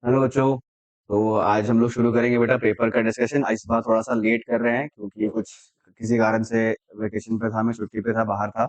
Hello बच्चों। तो आज हम लोग शुरू करेंगे बेटा पेपर का डिस्कशन। इस बार थोड़ा सा लेट कर रहे हैं क्योंकि कुछ किसी कारण से वेकेशन पे था, मैं छुट्टी पे था, बाहर था।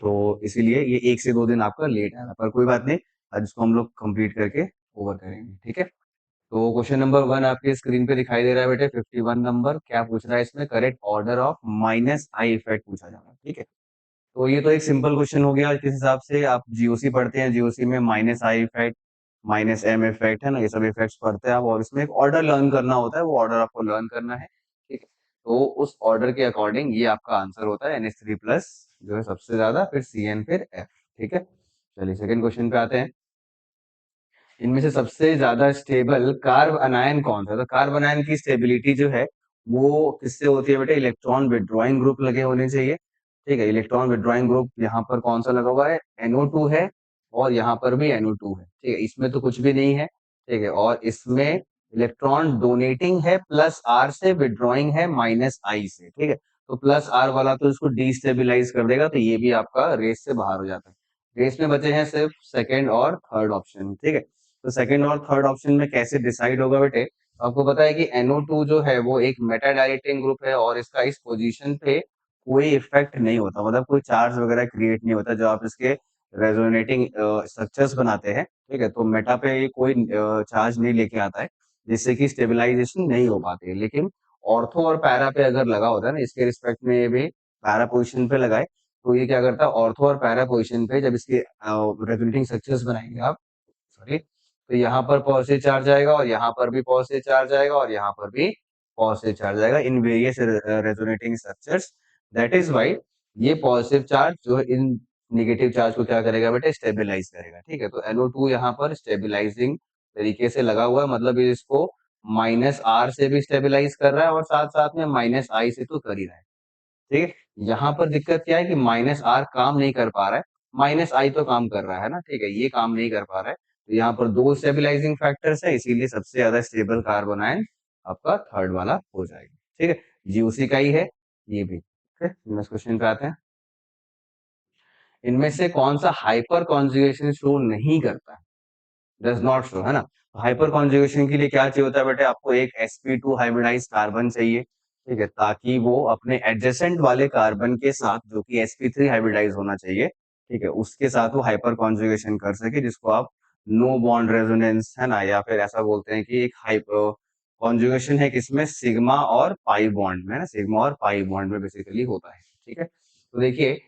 तो इसीलिए ये 1 से 2 दिन आपका लेट आया, पर कोई बात नहीं। आज इसको हम लोग कंप्लीट करके ओवर करेंगे, ठीक है। तो क्वेश्चन नंबर 1 आपके स्क्रीन पे दिखाई दे रहा है बेटे, 51 नंबर। क्या पूछ रहा है इसमें? Correct order of minus I effect पूछा जा रहा है, ठीक है। तो ये तो एक सिंपल क्वेश्चन हो गया। किस हिसाब से आप जीओसी पढ़ते हैं, जीओसी में minus I effect, minus M effect है ना, ये सब इफेक्ट्स पढ़ते हैं आप, और इसमें एक ऑर्डर लर्न करना होता है, वो ऑर्डर आपको लर्न करना है, ठीक है। तो उस ऑर्डर के अकॉर्डिंग ये आपका आंसर होता है NH3 प्लस जो है सबसे ज्यादा, फिर CN, फिर F, ठीक है। चलिए सेकंड क्वेश्चन पे आते हैं। इनमें से सबसे ज्यादा स्टेबल कार्ब अनायन कौन सा? तो कार्ब अनायन की स्टेबिलिटी जो है वो किससे होती है बेटे? इलेक्ट्रॉन विड्रॉइंग ग्रुप लगे होने चाहिए, ठीक है। इलेक्ट्रॉन विड्रॉइंग ग्रुप यहाँ पर कौन सा लगा हुआ है? NO2 है, और यहाँ पर भी NO2 है, ठीक है। इसमें तो कुछ भी नहीं है, ठीक है। और इसमें इलेक्ट्रॉन डोनेटिंग है प्लस आर से, विड्रॉइंग है माइनस आई से, ठीक है। तो प्लस आर वाला तो इसको डिस्टेबिलाईज कर देगा, तो ये भी आपका रेस से बाहर हो जाता है। रेस में बचे हैं सिर्फ सेकेंड और थर्ड ऑप्शन, ठीक है। तो सेकंड और थर्ड ऑप्शन में कैसे डिसाइड होगा बेटे? आपको पता है कि NO2 जो है वो एक मेटा डायरेक्टिंग ग्रुप है, और इसका इस पोजीशन पे कोई इफेक्ट नहीं होता, मतलब कोई चार्ज वगैरह क्रिएट नहीं होता। जो आप इसके रेजोनेटिंग स्ट्रक्चर्स बनाते हैं, ठीक है, तो मेटा पे ये कोई चार्ज नहीं लेके आता है, जिससे कि स्टेबलाइजेशन नहीं हो पाती है। लेकिन ऑर्थो और पैरा पे अगर लगा होता है ना, इसके रिस्पेक्ट में ये भी पैरा पोजिशन पे लगाए, तो ये क्या करता है? ऑर्थो और पैरा पोजिशन पे जब इसके रेजोनेटिंग स्ट्रक्चर्स बनाएंगे आप, सॉरी, तो यहाँ पर पॉजिटिव चार्ज आएगा, और यहाँ पर भी पॉजिटिव चार्ज आएगा, और यहाँ पर भी पॉजिटिव चार्ज आएगा in various resonating structures. That is why ये पॉजिटिव चार्ज जो है इन नेगेटिव चार्ज को क्या करेगा बेटे? स्टेबलाइज करेगा, ठीक है। तो NO2 यहाँ पर स्टेबलाइजिंग तरीके से लगा हुआ है, मतलब ये इसको माइनस आर से भी स्टेबलाइज कर रहा है, और साथ साथ में माइनस आई से तो कर ही रहा है, ठीक है। यहाँ पर दिक्कत क्या है कि माइनस आर काम नहीं कर पा रहा है, माइनस आई तो काम कर रहा है ना, ठीक है, ये काम नहीं कर पा रहा है। तो यहाँ पर दो स्टेबलाइजिंग फैक्टर्स है, इसीलिए सबसे ज्यादा स्टेबल कार्बन आयन आपका थर्ड वाला हो जाएगा, ठीक है। जी उसी का ही है ये भी, ठीक है। नेक्स्ट क्वेश्चन पे आते हैं। इनमें से कौन सा हाइपर कॉन्जुगेशन शो नहीं करता है? डज नॉट शो, है ना। हाइपर कॉन्जुगेशन के लिए क्या चाहिए होता है बेटे? आपको एक sp2 हाइब्रिडाइज कार्बन चाहिए, ठीक है, ताकि वो अपने एडजेसेंट वाले कार्बन के साथ, जो कि sp3 हाइब्रिडाइज होना चाहिए, ठीक है, उसके साथ वो हाइपर कॉन्जुगेशन कर सके, जिसको आप नो बॉन्ड रेजोनेंस, है ना, या फिर ऐसा बोलते हैं कि एक हाइपर कॉन्जुगेशन है किसमें? सिग्मा और पाई बॉन्ड में, है ना, सिग्मा और पाई बॉन्ड में बेसिकली होता है, ठीक है। तो देखिए,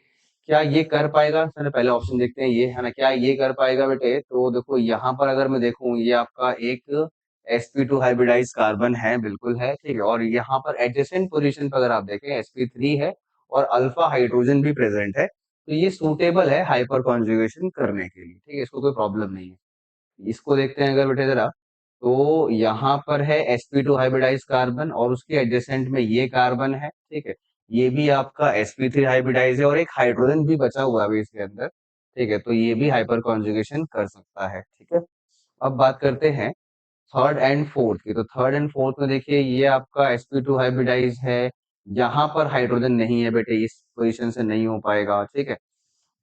क्या ये कर पाएगा? चलो पहले ऑप्शन देखते हैं, ये है ना, क्या ये कर पाएगा बेटे? तो देखो यहाँ पर अगर मैं देखूं, ये आपका एक sp2 हाइब्रिडाइज कार्बन है, बिल्कुल है, ठीक है। और यहाँ पर एडजेसेंट पोजीशन पर अगर आप देखें sp3 है, और अल्फा हाइड्रोजन भी प्रेजेंट है, तो ये सूटेबल है हाइपर कॉन्जुगेशन करने के लिए, ठीक है, इसको कोई प्रॉब्लम नहीं है। इसको देखते हैं अगर बेटे जरा, तो यहाँ पर है sp2 हाइब्रिडाइज कार्बन, और उसके एडजेसेंट में ये कार्बन है, ठीक है। ये भी आपका sp3 हाइब्रिडाइज है, और एक हाइड्रोजन भी बचा हुआ है अभी इसके अंदर, ठीक है। तो ये भी हाइपर कॉन्जुगेशन कर सकता है, ठीक है। अब बात करते हैं थर्ड एंड फोर्थ की। तो थर्ड एंड फोर्थ में देखिए, ये आपका sp2 हाइब्रिडाइज है, यहाँ पर हाइड्रोजन नहीं है बेटे, इस पोजिशन से नहीं हो पाएगा, ठीक है।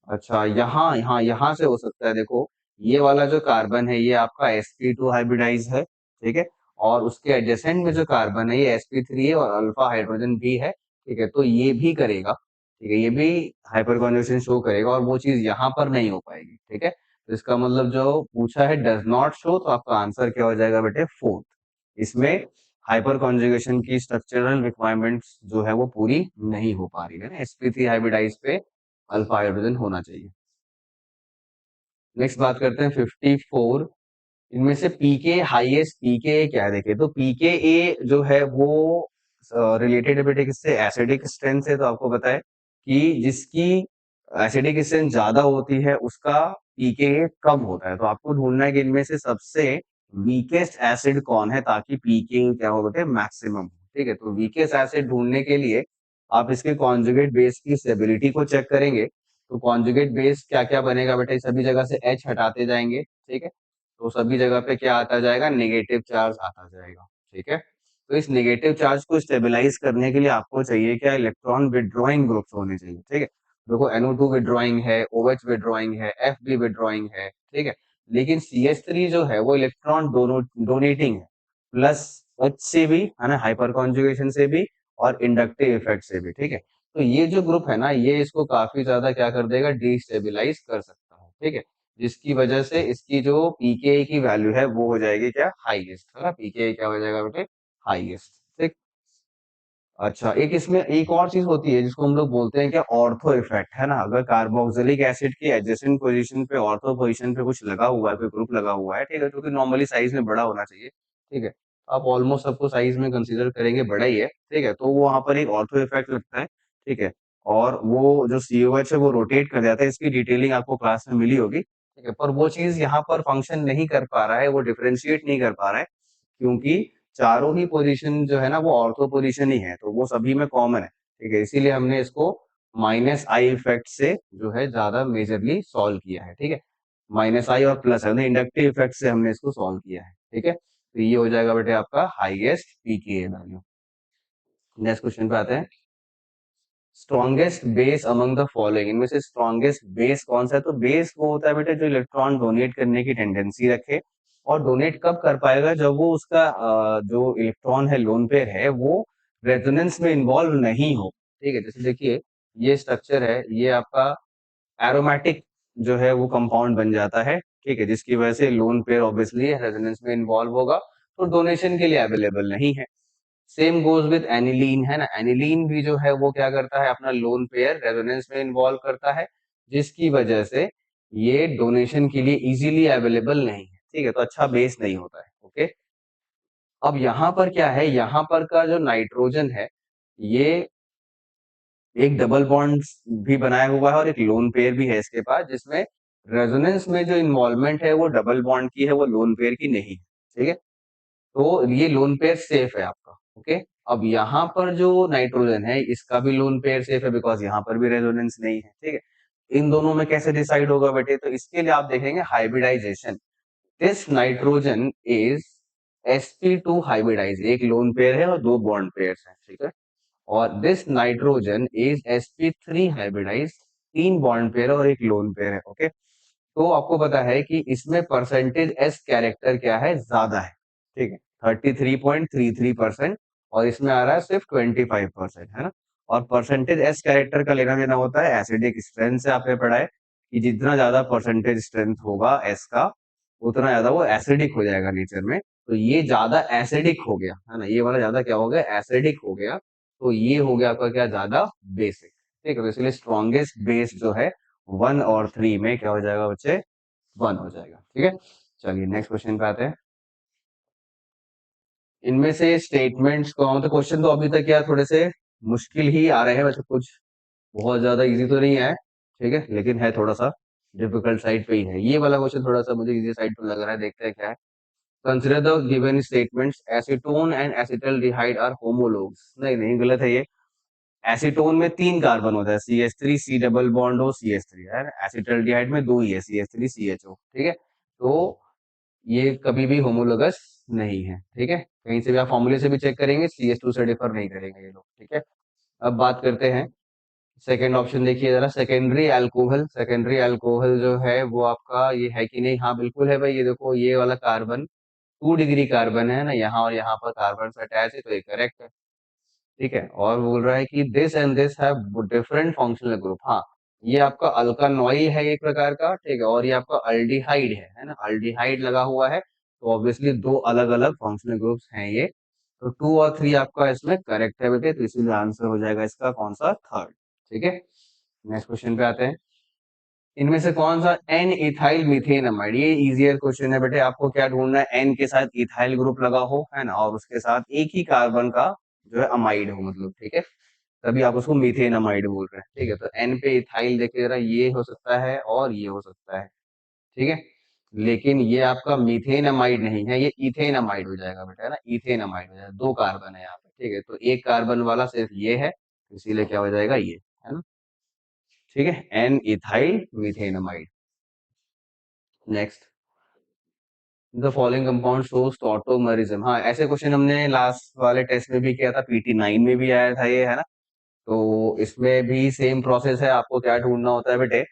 अच्छा, यहाँ यहाँ यहाँ से हो सकता है, देखो, ये वाला जो कार्बन है ये आपका sp2 हाइब्रिडाइज है, ठीक है। और उसके एडजेसेंट में जो कार्बन है ये sp3 है, और अल्फा हाइड्रोजन भी है, ठीक है। तो ये भी करेगा, ठीक है, ये भी हाइपर कॉन्जुगेशन शो करेगा, और वो चीज यहाँ पर नहीं हो पाएगी, ठीक है। तो इसका मतलब जो पूछा है डज नॉट शो, तो आपका आंसर क्या हो जाएगा बेटे? फोर्थ। इसमें हाइपर कॉन्जुगेशन की स्ट्रक्चरल रिक्वायरमेंट्स जो है वो पूरी नहीं हो पा रही है ना, sp3 हाइब्रिडाइज पे अल्फा हाइड्रोजन होना चाहिए। नेक्स्ट बात करते हैं 54। इनमें से पीके हाईएस्ट पीके क्या है? देखिए, तो पीके ए जो है वो रिलेटेड है बेटे किससे? एसिडिक स्ट्रेंथ से। तो आपको पता है कि जिसकी एसिडिक स्ट्रेंथ ज्यादा होती है उसका पीके कम होता है। तो आपको ढूंढना है कि इनमें से सबसे वीकेस्ट एसिड कौन है, ताकि पीके क्या हो बेटे? मैक्सिमम, ठीक है। तो वीकेस्ट एसिड ढूंढने के लिए आप इसके कॉन्जुगेट बेस की स्टेबिलिटी को चेक करेंगे। तो कॉन्जुगेट बेस क्या क्या बनेगा बेटे? सभी जगह से H हटाते जाएंगे, ठीक है। तो सभी जगह पे क्या आता जाएगा? नेगेटिव चार्ज आता जाएगा, ठीक है। तो इस नेगेटिव चार्ज को स्टेबलाइज करने के लिए आपको चाहिए क्या? इलेक्ट्रॉन विड्रॉइंग ग्रुप्स होने चाहिए, ठीक है। देखो NO2 विड्रॉइंग है, OH विड्रॉइंग है, F भी विड्रॉइंग है, ठीक है। लेकिन CH3 जो है वो इलेक्ट्रॉन डोनेटिंग है, प्लस H से भी है ना, हाइपर कॉन्जुगेशन से भी और इंडक्टिव इफेक्ट से भी, ठीक है। तो ये जो ग्रुप है ना, ये इसको काफी ज्यादा क्या कर देगा, डिस्टेबलाइज कर सकता है, ठीक है। जिसकी वजह से इसकी जो pKa की वैल्यू है वो हो जाएगी क्या, हाईएस्ट, है ना। pKa क्या हो जाएगा बेटे, हाईएस्ट, ठीक। अच्छा, एक इसमें एक और चीज होती है जिसको हम लोग बोलते हैं क्या, ऑर्थो इफेक्ट, है ना। अगर कार्बोक्सिलिक एसिड की एडजेसेंट पोजीशन पे, ऑर्थो पोजीशन पे कुछ लगा हुआ है, कोई ग्रुप लगा हुआ है, ठीक है, जो कि नॉर्मली साइज में बड़ा होना चाहिए, ठीक है। आप ऑलमोस्ट सबको साइज में कंसीडर करेंगे बड़ा ही है, ठीक है। तो वो वहां पर एक ऑर्थो इफेक्ट लगता है, ठीक है। और वो जो COH है वो रोटेट कर जाता है, इसकी डिटेलिंग आपको क्लास में मिली होगी, ठीक है। पर वो चीज यहाँ पर फंक्शन नहीं कर पा रहा है, वो डिफरेंशिएट नहीं कर पा रहा है, क्योंकि चारों ही पोजीशन जो है ना वो ऑर्थो पोजीशन ही है, तो वो सभी में कॉमन है, ठीक है। इसीलिए हमने इसको -I इफेक्ट से जो है ज्यादा मेजरली सॉल्व किया है, ठीक है। -I और प्लस है, इंडक्टिव इफेक्ट से हमने इसको सॉल्व किया है, ठीक है। तो ये हो जाएगा बेटे आपका highest pKa value. Next question पे आते हैं। Strongest base among the following, इनमें से स्ट्रॉन्गेस्ट बेस कौन सा है, तो बेस वो होता है बेटे जो इलेक्ट्रॉन डोनेट करने की टेंडेंसी रखे, और डोनेट कब कर पाएगा, जब वो उसका जो इलेक्ट्रॉन है, लोन पेयर है, वो रेजोनेंस में इन्वॉल्व नहीं हो, ठीक है। जैसे देखिए ये स्ट्रक्चर है, ये आपका एरोमेटिक जो है वो कंपाउंड बन जाता है, ठीक है, जिसकी वजह से लोन पेयर ऑब्वियसली रेजोनेंस में इन्वॉल्व होगा, तो डोनेशन के लिए अवेलेबल नहीं है। सेम गोज विद एनिलीन, है ना। एनिलीन भी जो है वो क्या करता है, अपना लोन पेयर रेजोनेंस में इन्वॉल्व करता है, जिसकी वजह से ये डोनेशन के लिए इजीली अवेलेबल नहीं है, ठीक है। तो अच्छा बेस नहीं होता है, ओके। अब यहाँ पर क्या है, यहाँ पर का जो नाइट्रोजन है, ये एक डबल बॉन्ड भी बनाया हुआ है और एक लोन पेयर भी है इसके पास, जिसमें रेजोनेंस में जो इन्वॉल्वमेंट है वो डबल बॉन्ड की है, वो लोन पेयर की नहीं, ठीक है। तो ये लोन पेयर सेफ है आपका, ओके। अब यहाँ पर जो नाइट्रोजन है, इसका भी लोन पेयर सेफ है, बिकॉज यहाँ पर भी रेजोनेंस नहीं है, ठीक है। इन दोनों में कैसे डिसाइड होगा बेटे, तो इसके लिए आप देखेंगे hybridisation. This nitrogen is sp2 hybridised, एक लोन पेयर है और दो बॉन्ड पेयर है, ठीक है। और this nitrogen is sp3 hybridised, तीन बॉन्ड पेयर और एक लोन पेयर है, ओके। तो आपको पता है कि इसमें परसेंटेज एस कैरेक्टर क्या है, ज्यादा है, ठीक है, 33.33%, और इसमें आ रहा है सिर्फ 25%, है ना। और परसेंटेज एस कैरेक्टर का लेना देना होता है एसिडिक स्ट्रेंथ से, आपने पढ़ा है कि जितना ज्यादा परसेंटेज स्ट्रेंथ होगा एस का, उतना ज्यादा वो एसिडिक हो जाएगा नेचर में। तो ये ज्यादा एसिडिक हो गया, है ना, ये वाला ज्यादा क्या हो गया, एसिडिक हो गया। तो ये हो गया आपका क्या, ज्यादा बेसिक, ठीक है। तो इसलिए स्ट्रॉन्गेस्ट बेस जो है 1 और 3 में क्या हो जाएगा बच्चे, 1 हो जाएगा, ठीक है। चलिए नेक्स्ट क्वेश्चन पे आते हैं। इनमें से स्टेटमेंट्स कौन, तो क्वेश्चन तो अभी तक क्या थोड़े से मुश्किल ही आ रहे हैं, वैसे कुछ बहुत ज्यादा इजी तो नहीं है, ठीक है, लेकिन है थोड़ा सा डिफिकल्ट साइड पे ही है। ये वाला क्वेश्चन थोड़ा सा मुझे इजी साइड पे लग रहा है, देखते हैं क्या है। Consider the given statements, acetone and acetaldehyde are homologues, नहीं नहीं गलत है ये। एसीटोन में 3 कार्बन होता है, CH3 C डबल बॉन्ड हो CH3, है। एसिटल्डिहाइड में 2 ही है, CH3 CHO, ठीक है। तो ये कभी भी होमोलोगस नहीं है, ठीक है। कहीं से भी आप फॉर्मूले से भी चेक करेंगे, CH2 से डिफर नहीं करेंगे ये लोग, ठीक है। अब बात करते हैं सेकेंड ऑप्शन, देखिए जरा, सेकेंडरी अल्कोहल। सेकेंडरी अल्कोहल जो है वो आपका ये है कि नहीं, हाँ बिल्कुल है भाई। ये देखो ये वाला कार्बन 2 डिग्री कार्बन है ना, यहाँ और यहाँ पर कार्बन से अटैच है, तो ये करेक्ट है, ठीक है। और बोल रहा है कि this and this have different functional group, हाँ। ये आपका अल्कानॉइल है एक प्रकार का, ठीक है, और ये आपका अल्डिहाइड है ना, अल्डिहाइड लगा हुआ है, तो ऑब्वियसली दो अलग अलग फंक्शनल ग्रुप्स हैं ये। तो 2 और 3 आपका इसमें करेक्ट है बेटे, तो इसीलिए आंसर हो जाएगा इसका कौन सा, थर्ड, ठीक है। नेक्स्ट क्वेश्चन पे आते हैं। इनमें से कौन सा एन इथाइल मीथेन अमाइड, ये इजियर क्वेश्चन है बेटे। आपको क्या ढूंढना है, एन के साथ इथाइल ग्रुप लगा हो, है ना, और उसके साथ एक ही कार्बन का जो है अमाइड हो, मतलब, ठीक है, तभी आप उसको मीथेन अमाइड बोल रहे हैं, ठीक है। तो एन पे इथाइल देखिए जरा, ये हो सकता है और ये हो सकता है, ठीक है। लेकिन ये आपका मीथेन अमाइड नहीं है, ये इथेन अमाइड हो जाएगा बेटा, है ना, इथेन अमाइड हो जाएगा। 2 कार्बन है यहाँ पे, ठीक है, तो एक कार्बन वाला सिर्फ ये है, इसीलिए क्या हो जाएगा ये, है ना, ठीक है, N ethyl methane amide. Next, the following compound shows tautomerism, हाँ ऐसे क्वेश्चन हमने लास्ट वाले टेस्ट में भी किया था, PT9 में भी आया था ये, है ना। तो इसमें भी सेम प्रोसेस है, आपको क्या ढूंढना होता है बेटे,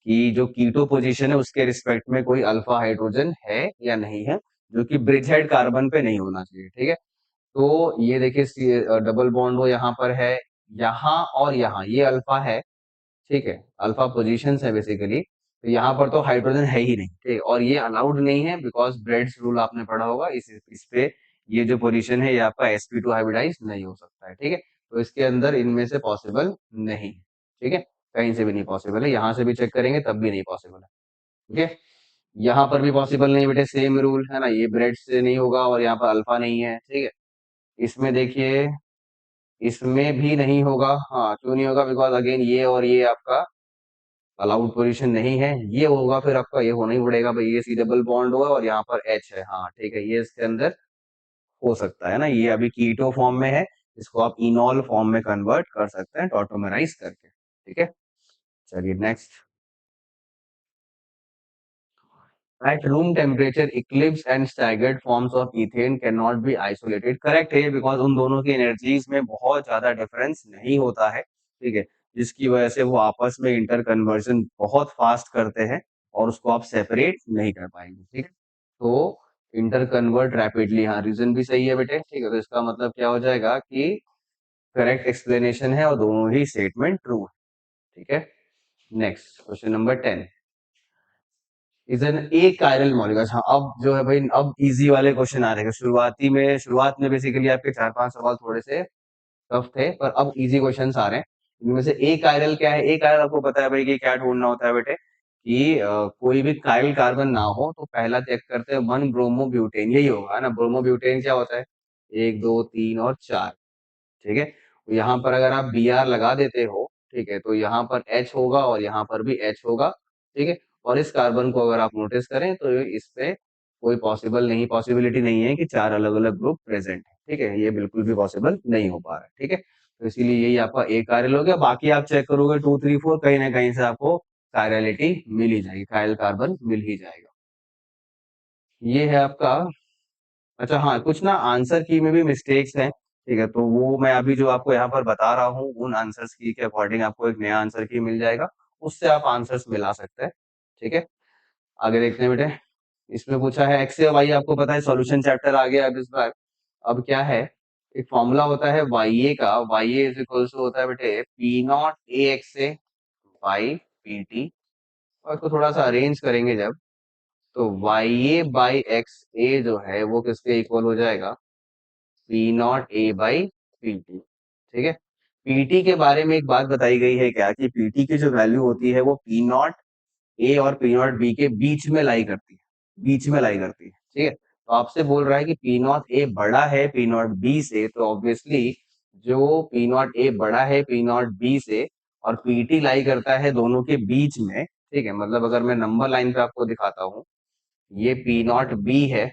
कि जो कीटो पोजीशन है उसके रिस्पेक्ट में कोई अल्फा हाइड्रोजन है या नहीं है, जो कि ब्रिज हेड कार्बन पे नहीं होना चाहिए। ठीक है, तो ये देखिए डबल बॉन्ड वो यहाँ पर है, यहाँ और यहाँ ये अल्फा है। ठीक है, अल्फा पोजीशंस है बेसिकली, तो यहाँ पर तो हाइड्रोजन है ही नहीं। ठीक है, और ये अलाउड नहीं है बिकॉज ब्रेड्स रूल आपने पढ़ा होगा, इस पे ये जो पोजीशन है ये आपका sp2 हाइब्रिडाइज नहीं हो सकता है। ठीक है, तो इसके अंदर इनमें से पॉसिबल नहीं। ठीक है, कहीं से भी नहीं पॉसिबल है, यहाँ से भी चेक करेंगे तब भी नहीं पॉसिबल है। ठीक है, यहाँ पर भी पॉसिबल नहीं बेटे, सेम रूल है ना, ये ब्रेड से नहीं होगा और यहाँ पर अल्फा नहीं है। ठीक है, इसमें देखिए इसमें भी नहीं होगा। हाँ, क्यों नहीं होगा, बिकॉज अगेन ये और ये आपका अलाउड पोजीशन नहीं है। ये होगा फिर आपका ये होना ही पड़ेगा भाई, ये सी डबल बॉन्ड हुआ और यहाँ पर एच है। हाँ ठीक है, ये इसके अंदर हो सकता है ना, ये अभी कीटो फॉर्म में है, इसको आप इनॉल फॉर्म में कन्वर्ट कर सकते हैं टॉटोमराइज करके। ठीक है, चलिए next. At room temperature, eclipsed and staggered forms of ethane cannot be isolated. Correct है, बिकॉज उन दोनों की एनर्जीज में बहुत ज्यादा डिफरेंस नहीं होता है। ठीक है, जिसकी वजह से वो आपस में इंटर कन्वर्जन बहुत फास्ट करते हैं और उसको आप सेपरेट नहीं कर पाएंगे। ठीक है, तो इंटर कन्वर्ट रैपिडली, हाँ रीजन भी सही है बेटे। ठीक है, तो इसका मतलब क्या हो जाएगा कि करेक्ट एक्सप्लेनेशन है और दोनों ही स्टेटमेंट ट्रू है। ठीक है, next question number 10 is an achiral molecule. हाँ, अब जो है भाई अब इजी वाले क्वेश्चन आ रहे हैं। शुरुआत में बेसिकली आपके 4-5 सवाल थोड़े से टफ थे, पर अब इजी क्वेश्चंस आ रहे हैं। इनमें से ए कायरल क्या है, ए कायरल आपको पता है भाई कि क्या ढूंढना होता है बेटे, कि कोई भी कायरल कार्बन ना हो तो पहला चेक करते हैं 1 ब्रोमो ब्यूटेन, यही होगा है ना। ब्रोमो ब्यूटेन क्या होता है, 1 2 3 और 4। ठीक है, तो यहाँ पर अगर आप बी आर लगा देते हो, ठीक है, तो यहाँ पर एच होगा और यहाँ पर भी एच होगा। ठीक है, और इस कार्बन को अगर आप नोटिस करें तो इस पे कोई पॉसिबिलिटी नहीं है कि 4 अलग अलग ग्रुप प्रेजेंट है। ठीक है, ये बिल्कुल भी पॉसिबल नहीं हो पा रहा है। ठीक है, तो इसीलिए यही आपका एक कार्यल हो गया। बाकी आप चेक करोगे 2 3 4 कहीं ना कहीं से आपको कायरलिटी मिल ही जाएगी, कायल कार्बन मिल ही जाएगा। ये है आपका। अच्छा हाँ, कुछ ना आंसर की में भी मिस्टेक्स हैं। ठीक है, तो वो मैं अभी जो आपको यहाँ पर बता रहा हूँ उन आंसर्स की के अकॉर्डिंग आपको एक नया आंसर की मिल जाएगा, उससे आप आंसर्स मिला सकते हैं। ठीक है, आगे देखते हैं बेटे। इसमें पूछा है एक्स से वाई, आपको पता है सॉल्यूशन चैप्टर आ गया अब इस बार। अब क्या है, एक फॉर्मूला होता है वाई ए का, y a is equal to होता है बेटे पी नॉट ए एक्स से बाई पी टी। और इसको थोड़ा सा अरेंज करेंगे जब, तो y a by x a जो है वो किसके इक्वल हो जाएगा, p not a by p t. ठीक है, पीटी के बारे में एक बात बताई गई है क्या, कि पीटी की जो वैल्यू होती है वो पी नॉट ए और पी नॉट बी के बीच में लाई करती है, बीच में लाई करती है। ठीक है, तो आपसे बोल रहा है कि पी नॉट ए बड़ा है पी नॉट बी से, तो ऑब्वियसली जो पी नॉट ए बड़ा है पी नॉट बी से और पीटी लाई करता है दोनों के बीच में। ठीक है, मतलब अगर मैं नंबर लाइन पे आपको दिखाता हूँ, ये पी नॉट बी है,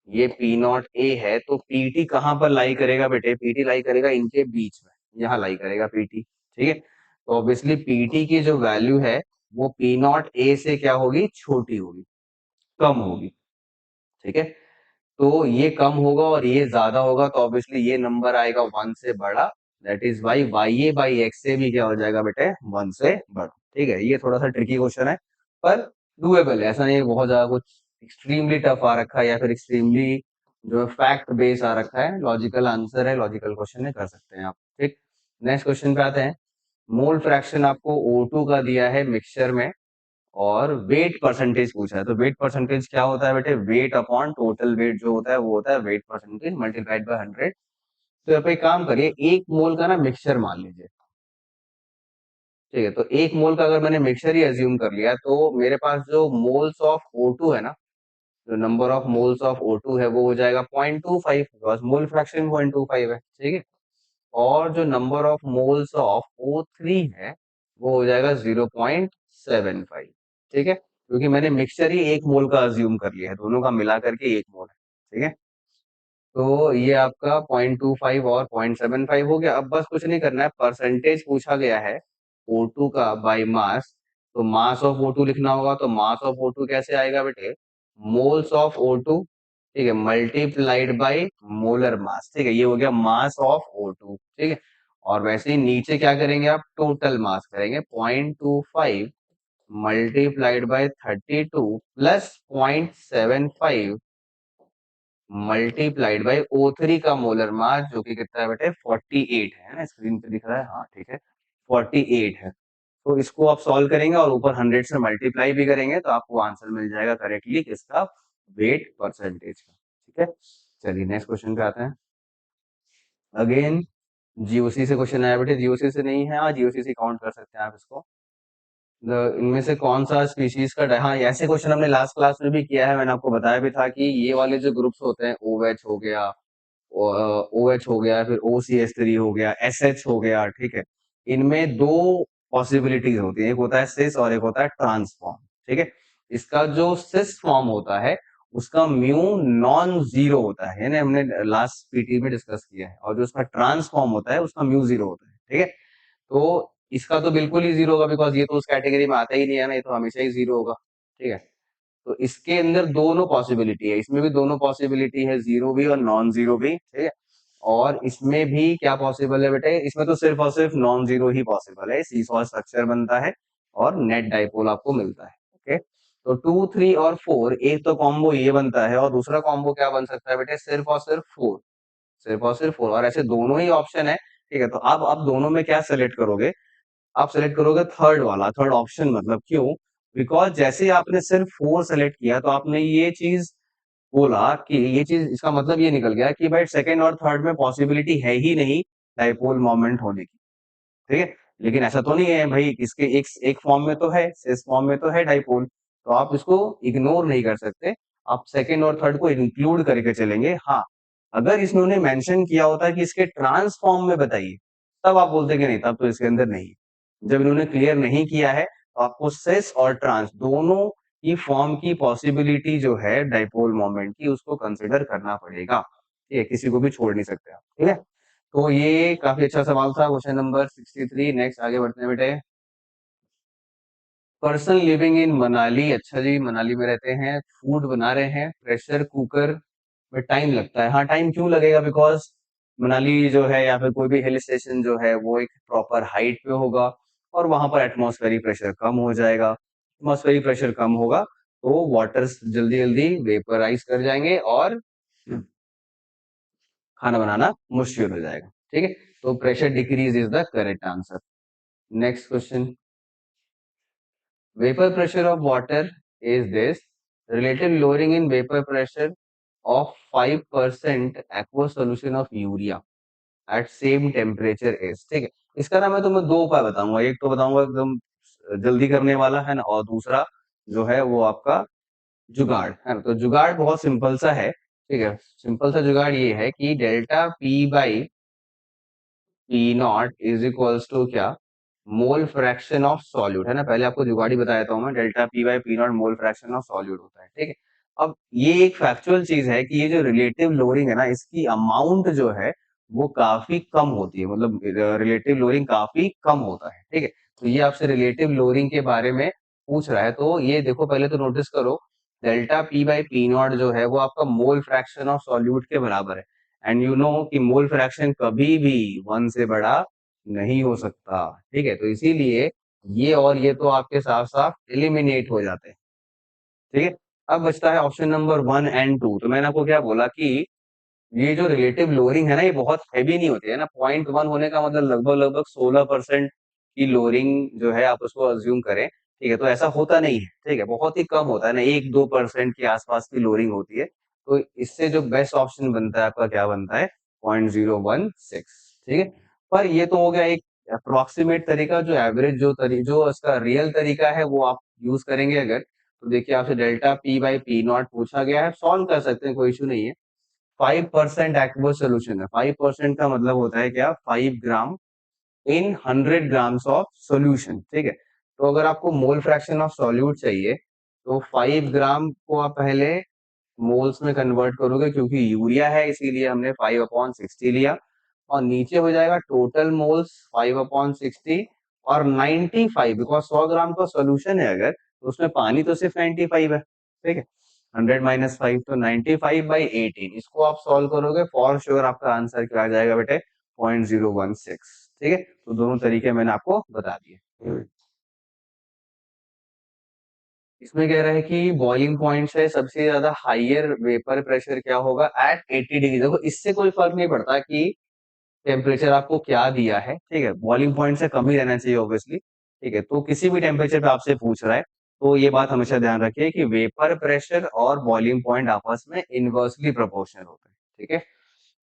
ये पी नॉट ए है, तो पीटी कहाँ पर लाई करेगा बेटे, पीटी लाई करेगा इनके बीच में, यहाँ लाई करेगा पीटी। ठीक है, तो ऑब्वियसली पीटी की जो वैल्यू है वो पी नॉट ए से क्या होगी, छोटी होगी, कम होगी। ठीक है, तो ये कम होगा और ये ज्यादा होगा, तो ऑब्वियसली ये नंबर आएगा 1 से बड़ा। That is y y a by x से भी क्या हो जाएगा बेटे, 1 से बड़ा। ठीक है, ये थोड़ा सा ट्रिकी क्वेश्चन है, पर डूएबल है, ऐसा नहीं है बहुत ज्यादा कुछ एक्सट्रीमली टफ आ रखा है या फिर एक्सट्रीमली जो फैक्ट बेस आ रखा है। लॉजिकल आंसर है, लॉजिकल क्वेश्चन है, कर सकते हैं आप। ठीक, नेक्स्ट क्वेश्चन पे आते हैं। मोल फ्रैक्शन आपको O2 का दिया है मिक्सचर में और वेट परसेंटेज पूछा है, तो वेट परसेंटेज क्या होता है बेटे, वेट अपॉन टोटल वेट जो होता है वो होता है वेट परसेंटेज मल्टीप्लाइड बाय 100। तो यहाँ पे एक काम करिए, 1 मोल का ना मिक्सचर मान लीजिए। ठीक है, तो 1 मोल का अगर मैंने मिक्सचर ही अज्यूम कर लिया, तो मेरे पास जो मोल्स ऑफ O2 है ना, जो number of moles of O2 है वो हो जाएगा 0.25, बिकॉज मोल फ्रैक्शन 0.25 है। ठीक है, और जो number of moles of O3 है वो हो जाएगा 0.75। ठीक है, क्योंकि मैंने मिक्सचर ही 1 मोल का अज्यूम कर लिया है, दोनों का मिला करके 1 मोल है। ठीक है, तो ये आपका 0.25 और 0.75 हो गया। अब बस कुछ नहीं करना है, परसेंटेज पूछा गया है O2 का बाय मास, तो मास ऑफ O2 लिखना होगा। तो मास ऑफ O2 कैसे आएगा बेटे, मोल्स ऑफ O2, ठीक है, मल्टीप्लाइड बाय मोलर मास। ठीक है, ये हो गया मास ऑफ O2। ठीक है, और वैसे ही नीचे क्या करेंगे आप, टोटल मास करेंगे 0.25 multiplied by 32 plus 0.75 multiplied by O3 का मोलर मास, जो कि कितना है बेटे 48 है ना, स्क्रीन पे दिख रहा है, हाँ ठीक है 48 है। तो इसको आप सॉल्व करेंगे और ऊपर 100 से मल्टीप्लाई भी करेंगे तो आपको आंसर मिल जाएगा करेक्टली किसका, वेट परसेंटेज का। ठीक है, चलिए नेक्स्ट क्वेश्चन पे आते हैं। अगेन जीओसी से क्वेश्चन आया बेटे, जीओसी से नहीं है, हाँ जीओसी से काउंट कर सकते हैं आप इसको। इनमें से कौन सा स्पीशीज का हाँ ऐसे क्वेश्चन हमने लास्ट क्लास में भी किया है, मैंने आपको बताया भी था कि ये वाले जो ग्रुप्स होते हैं OH हो गया, OH हो गया, फिर OCH3 हो गया, SH हो गया, ठीक है, इनमें दो पॉसिबिलिटीज होती है, एक होता है सिस और एक होता है ट्रांसफॉर्म। ठीक है, इसका जो सिस फॉर्म होता है उसका म्यू नॉन जीरो होता है, यानी हमने लास्ट पीटी में डिस्कस किया है, और जो उसका ट्रांसफॉर्म होता है उसका म्यू जीरो होता है। ठीक है, तो इसका तो बिल्कुल ही जीरो होगा, बिकॉज ये तो उस कैटेगरी में आता ही नहीं है ना, ये तो हमेशा ही जीरो होगा। ठीक है, तो इसके अंदर दोनों पॉसिबिलिटी है, इसमें भी दोनों पॉसिबिलिटी है, जीरो भी और नॉन जीरो भी। ठीक है, और इसमें भी क्या पॉसिबल है बेटे, इसमें तो सिर्फ और सिर्फ नॉन जीरो ही पॉसिबल है, सीसॉ स्ट्रक्चर बनता है और नेट डाइपोल आपको मिलता है। ओके, तो 2, 3 और 4 एक तो कॉम्बो ये बनता है, और दूसरा कॉम्बो क्या बन सकता है बेटे, सिर्फ और सिर्फ 4, सिर्फ और सिर्फ 4, और ऐसे दोनों ही ऑप्शन है। ठीक है, तो अब आप दोनों में क्या सेलेक्ट करोगे, आप सेलेक्ट करोगे थर्ड वाला, थर्ड ऑप्शन, मतलब क्यों, बिकॉज जैसे ही आपने सिर्फ 4 सेलेक्ट किया तो आपने ये चीज बोला कि ये चीज, इसका मतलब ये निकल गया कि भाई सेकंड और थर्ड में पॉसिबिलिटी है ही नहीं डाइपोल मोमेंट होने की। ठीक है, लेकिन ऐसा तो नहीं है भाई, इसके एक एक फॉर्म में तो है, इस फॉर्म में तो है डाइपोल, तो आप इसको इग्नोर नहीं कर सकते, आप सेकंड और थर्ड को इंक्लूड करके चलेंगे। हाँ, अगर इन्होंने मेंशन किया होता कि इसके ट्रांसफॉर्म में बताइए, तब आप बोलते कि नहीं, तब तो इसके अंदर नहीं है। जब इन्होंने क्लियर नहीं किया है तो आपको सेस और ट्रांस दोनों की फॉर्म की पॉसिबिलिटी जो है डाइपोल मोमेंट की, उसको कंसिडर करना पड़ेगा। ठीक है, किसी को भी छोड़ नहीं सकते आप। ठीक है, तो ये काफी अच्छा सवाल था, क्वेश्चन नंबर 63। नेक्स्ट आगे बढ़ते हैं बेटे। पर्सन लिविंग इन मनाली, अच्छा जी मनाली में रहते हैं, फूड बना रहे हैं, प्रेशर कुकर में टाइम लगता है। हाँ, टाइम क्यों लगेगा, बिकॉज मनाली जो है या फिर कोई भी हिल स्टेशन जो है वो एक प्रॉपर हाइट पे होगा, और वहां पर एटमॉस्फेरिक प्रेशर कम हो जाएगा, एटमॉस्फेरिक प्रेशर कम होगा तो वाटर जल्दी जल्दी वेपराइज कर जाएंगे और खाना बनाना मुश्किल हो जाएगा। ठीक है, तो pressure decrease is the correct answer. Next question, vapor pressure of water is this, relative lowering in vapor pressure of 5% aqueous solution of urea at same temperature is। ठीक है, इसका ना मैं तुम्हें दो उपाय बताऊंगा, एक तो बताऊंगा एकदम जल्दी करने वाला है ना, और दूसरा जो है वो आपका जुगाड़ है ना। तो जुगाड़ बहुत सिंपल सा है। ठीक है, सिंपल सा जुगाड़ ये है कि delta p by p not is equals to क्या, मोल फ्रैक्शन ऑफ सॉल्यूट, है ना, पहले आपको जुगाड़ी बताया था मैं, delta p by p not mole fraction of solute होता है। ठीक है, अब ये एक फैक्चुअल चीज है कि ये जो रिलेटिव लोडिंग है ना, इसकी अमाउंट जो है वो काफी कम होती है, मतलब रिलेटिव लोडिंग काफी कम होता है। ठीक है, तो ये आपसे रिलेटिव लोडिंग के बारे में पूछ रहा है, तो ये देखो पहले तो नोटिस करो, delta p by p not जो है वो आपका मोल फ्रैक्शन ऑफ सॉल्यूट के बराबर है, एंड यू नो कि मोल फ्रैक्शन कभी भी 1 से बड़ा नहीं हो सकता। ठीक है, तो इसीलिए ये और ये तो आपके साफ साफ एलिमिनेट हो जाते हैं। ठीक है, अब बचता है ऑप्शन नंबर 1 और 2। तो मैंने आपको क्या बोला कि ये जो रिलेटिव लोअरिंग है ना, ये बहुत हैवी नहीं होती है ना, 0.1 होने का मतलब लगभग लगभग 16% की लोअरिंग जो है आप उसको अज्यूम करें। ठीक है, तो ऐसा होता नहीं है। ठीक है, बहुत ही कम होता है ना, 1-2% के आसपास की लोअरिंग होती है। तो इससे जो बेस्ट ऑप्शन बनता है आपका क्या बनता है, 0.016। ठीक है, पर ये तो हो गया एक अप्रोक्सीमेट तरीका, जो एवरेज जो इसका रियल तरीका है वो आप यूज करेंगे अगर, तो देखिए आपसे delta p by p not पूछा गया है, सॉल्व कर सकते हैं, कोई इशू नहीं है। 5% एक्वस सोल्यूशन है, 5% का मतलब होता है क्या, 5 ग्राम इन 100 ग्राम्स ऑफ सोल्यूशन। ठीक है, तो अगर आपको मोल फ्रैक्शन ऑफ सॉल्यूट चाहिए तो 5 ग्राम को आप पहले मोल्स में कन्वर्ट करोगे, क्योंकि यूरिया है इसीलिए हमने 5/60 लिया, और नीचे हो जाएगा टोटल मोल्स 5/60 और 95, बिकॉज 100 ग्राम का सोल्यूशन है अगर, तो उसमें पानी तो सिर्फ 95 है। ठीक है, 100 - 5 तो 95/18, इसको आप सॉल्व करोगे फॉर श्योर आपका आंसर क्या आ जाएगा बेटे, 0.016। ठीक है, तो दोनों तरीके मैंने आपको बता दिए। इसमें कह रहा है कि बॉइलिंग पॉइंट से सबसे ज्यादा हाइयर वेपर प्रेशर क्या होगा एट 80 डिग्री। देखो इससे कोई फर्क नहीं पड़ता कि टेम्परेचर आपको क्या दिया है, ठीक है, बॉइलिंग पॉइंट से कम ही रहना चाहिए ऑब्वियसली, ठीक है। तो किसी भी टेम्परेचर पे आपसे पूछ रहा है तो ये बात हमेशा ध्यान रखिए कि वेपर प्रेशर और बॉइलिंग पॉइंट आपस में इनवर्सली प्रोपोर्शनल होते हैं, ठीक है।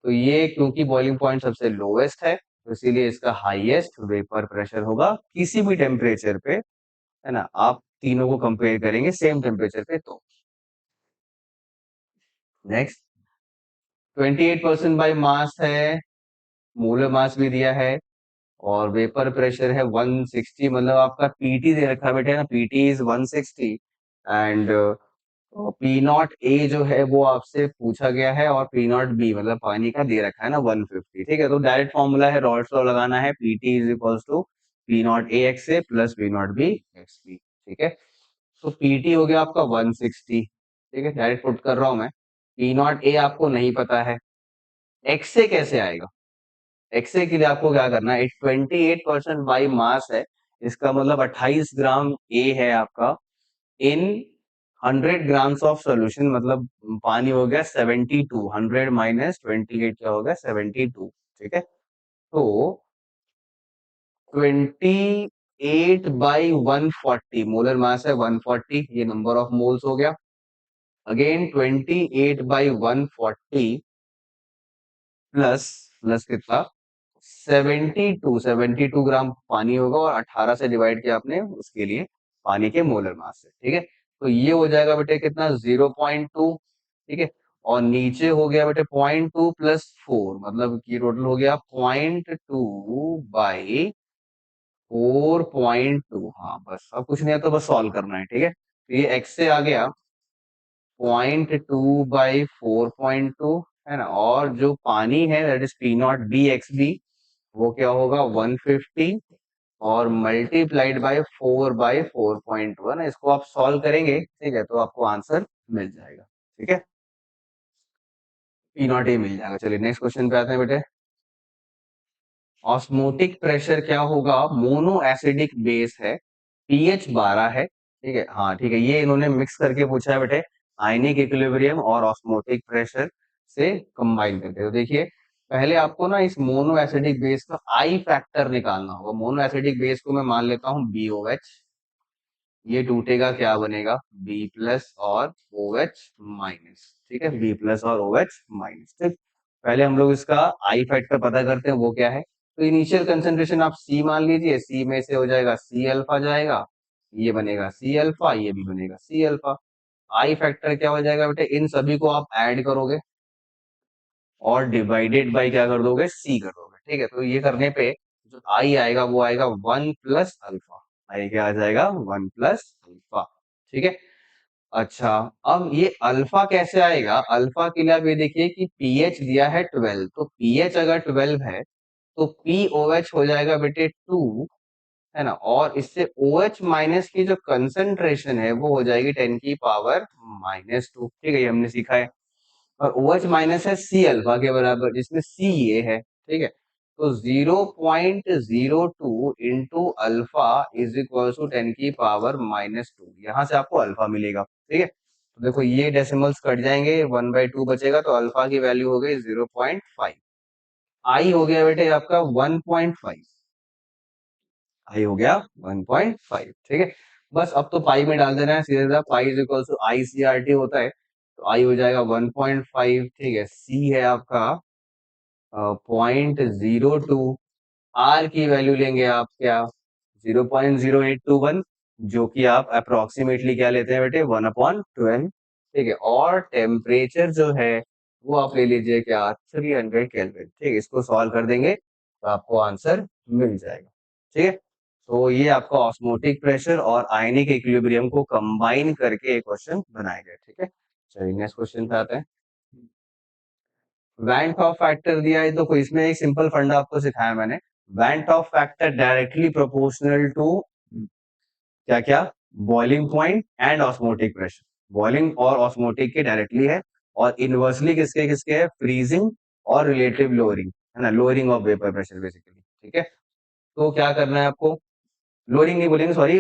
तो ये क्योंकि बॉइलिंग पॉइंट सबसे लोएस्ट है तो इसीलिए इसका हाईएस्ट वेपर प्रेशर होगा किसी भी टेम्परेचर पे, है ना। आप तीनों को कंपेयर करेंगे सेम टेम्परेचर पे तो। नेक्स्ट, 28% बाई मास है, मोलर मास भी दिया है, और वेपर प्रेशर है 160, मतलब आपका पीटी दे रखा है बेटा ना, PT is 160 and P not ए जो है वो आपसे पूछा गया है, और पी नॉट बी मतलब पानी का दे रखा है ना 150, ठीक है। तो डायरेक्ट फॉर्मूला है, रॉल्स लॉ लगाना है, PT is equals to p not a x a plus p not b x b, ठीक है। तो पीटी हो गया आपका 160, ठीक है, डायरेक्ट पुट कर रहा हूं मैं। पी नॉट ए आपको नहीं पता है, एक्स ए कैसे आएगा? एक्सरे के लिए आपको क्या करना है, 28% बाई मास है, इसका मतलब 28 ग्राम ए है आपका इन 100 ग्राम्स ऑफ सोल्यूशन, मतलब पानी हो गया 72, 100 माइनस 28 क्या हो गया 72, ठीक है। तो 28/140 मोलर मास है 140, ये नंबर ऑफ मोल्स हो गया। अगेन 28/140 प्लस प्लस कितना, 72 ग्राम पानी होगा, और 18 से डिवाइड किया आपने उसके लिए पानी के मोलर मास से, ठीक है। तो ये हो जाएगा बेटे कितना, 0.2, ठीक है। और नीचे हो गया बेटे 0.2 प्लस 4, मतलब कि टोटल हो गया 0.2/4.2। हाँ बस, अब कुछ नहीं है तो बस सॉल्व करना है, ठीक है। तो ये x से आ गया 0.2/4.2, है ना, और जो पानी है that is p not b x b, वो क्या होगा 150, और मल्टीप्लाइड बाय 4/4.1। इसको आप सॉल्व करेंगे, ठीक है, तो आपको आंसर मिल जाएगा, ठीक है, पी नॉट ए मिल जाएगा। चलिए नेक्स्ट क्वेश्चन पे आते हैं बेटे। ऑस्मोटिक प्रेशर क्या होगा, मोनो एसिडिक बेस है, पीएच 12 है, ठीक है। हाँ ठीक है, ये इन्होंने मिक्स करके पूछा है बेटे, आयनिक इक्विलिब्रियम और ऑस्मोटिक प्रेशर से कंबाइन करके। तो देखिए पहले आपको ना इस मोनो एसिडिक बेस का आई फैक्टर निकालना होगा। मोनो एसिडिक बेस को मैं मान लेता हूँ BOH, ये टूटेगा क्या बनेगा, बी प्लस और ओ एच माइनस, ठीक है, बी प्लस और ओ एच माइनस, ठीक। पहले हम लोग इसका आई फैक्टर पता करते हैं वो क्या है। तो इनिशियल कंसेंट्रेशन आप सी मान लीजिए, सी में से हो जाएगा सी अल्फा जाएगा, ये बनेगा सी अल्फा, ये भी बनेगा सी अल्फा। आई फैक्टर क्या हो जाएगा बेटे, इन सभी को आप ऐड करोगे और डिवाइडेड बाई क्या कर दोगे, सी कर दोगे, ठीक है। तो ये करने पे जो आई आएगा वो आएगा 1 प्लस अल्फा, आई क्या आ जाएगा 1 प्लस अल्फा, ठीक है। अच्छा, अब ये अल्फा कैसे आएगा, अल्फा के लिए आप ये देखिए कि पीएच दिया है 12, तो पीएच अगर 12 है तो पीओएच हो जाएगा बेटे 2, है ना, और इससे OH माइनस की जो कंसंट्रेशन है वो हो जाएगी 10⁻⁻², ठीक है, ये हमने सीखा है। और OH माइनस है सी अल्फा के बराबर, जिसमें सी ये है, ठीक है। तो 0.02 into alpha is equal to 10⁻⁻², यहाँ से आपको अल्फा मिलेगा, ठीक है। तो देखो ये डेसिमल्स कट जाएंगे, 1/2 बचेगा, तो अल्फा की वैल्यू हो गई 0.5। आई हो गया बेटे आपका 1.5, आई हो गया 1.5, ठीक है। बस अब तो पाई में डाल देना है सीधा सीधा, pi is equal to ICRT होता है, तो आई हो जाएगा 1.5, ठीक है। सी है आपका 0.02, आर की वैल्यू लेंगे आप क्या, 0.0821, जो कि आप अप्रोक्सीमेटली क्या लेते हैं बेटे 1/12, ठीक है। और टेम्परेचर जो है वो आप ले लीजिए क्या 300 केल्विन, ठीक है। इसको सॉल्व कर देंगे तो आपको आंसर मिल जाएगा, ठीक है। तो ये आपका ऑस्मोटिक प्रेशर और आयनिक इक्विलिब्रियम को कंबाइन करके एक क्वेश्चन बनाया गया, ठीक है। चलिए नेक्स्ट क्वेश्चन पे आते हैं। वैन टॉप फैक्टर दिया है, तो इसमें एक सिंपल फंडा आपको सिखाया मैंने। Van't Hoff factor directly proportional to क्या क्या, boiling point and osmotic pressure, boiling और ऑस्मोटिक के डायरेक्टली है, और इनवर्सली किसके किसके है, फ्रीजिंग और रिलेटिव लोअरिंग, है ना, lowering of vapour pressure basically, ठीक है। तो क्या करना है आपको, लोअरिंग नहीं बोलेंगे सॉरी,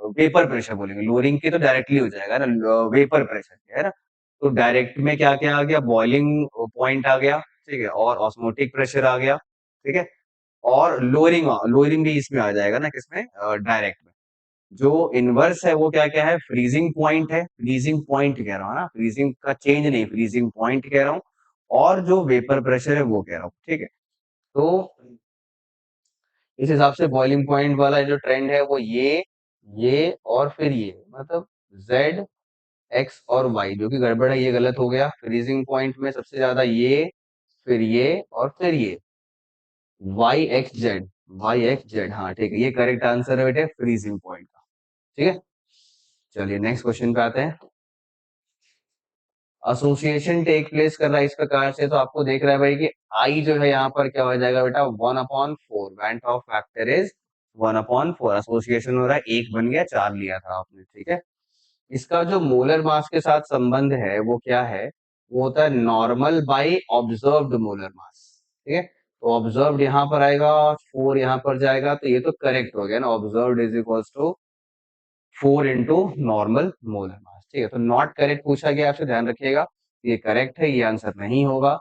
वेपर प्रेशर बोलेंगे, लोअरिंग के तो डायरेक्टली हो जाएगा ना, वेपर प्रेशर के, है ना। तो डायरेक्ट में क्या क्या आ गया, बॉइलिंग पॉइंट आ गया, ठीक है, और ऑस्मोटिक प्रेशर आ गया, ठीक है, और लोअरिंग लोअरिंग भी इसमें आ जाएगा ना, किसमें, डायरेक्ट में। जो इनवर्स है वो क्या क्या है, फ्रीजिंग पॉइंट है, फ्रीजिंग पॉइंट कह रहा हूँ ना, फ्रीजिंग का चेंज नहीं, फ्रीजिंग पॉइंट कह रहा हूँ, और जो वेपर प्रेशर है वो कह रहा हूँ, ठीक है। तो इस हिसाब से बॉइलिंग पॉइंट वाला जो ट्रेंड है वो ये और फिर ये, मतलब z x और y, जो कि गड़बड़ है, ये गलत हो गया। फ्रीजिंग पॉइंट में सबसे ज्यादा ये, फिर ये और फिर ये, y x z, हाँ ठीक है, ये करेक्ट आंसर है बेटे फ्रीजिंग पॉइंट का, ठीक है। चलिए नेक्स्ट क्वेश्चन पे आते हैं। एसोसिएशन टेक प्लेस कर रहा है इस प्रकार से, तो आपको देख रहा है भाई कि आई जो है यहाँ पर क्या हो जाएगा बेटा, 1/4, went of factor is 1/4, association हो रहा है, एक बन गया, चार लिया था आपने, ठीक है। इसका जो मोलर मास के साथ संबंध है वो क्या है, वो होता है normal by observed molar mass, ठीक है। तो ऑब्जर्व्ड यहाँ पर आएगा, 4 यहाँ पर जाएगा, तो ये तो करेक्ट हो गया ना, observed is equals to 4 into normal molar mass, ठीक है। तो नॉट करेक्ट पूछा गया आपसे, ध्यान रखिएगा, ये करेक्ट है, ये आंसर नहीं होगा।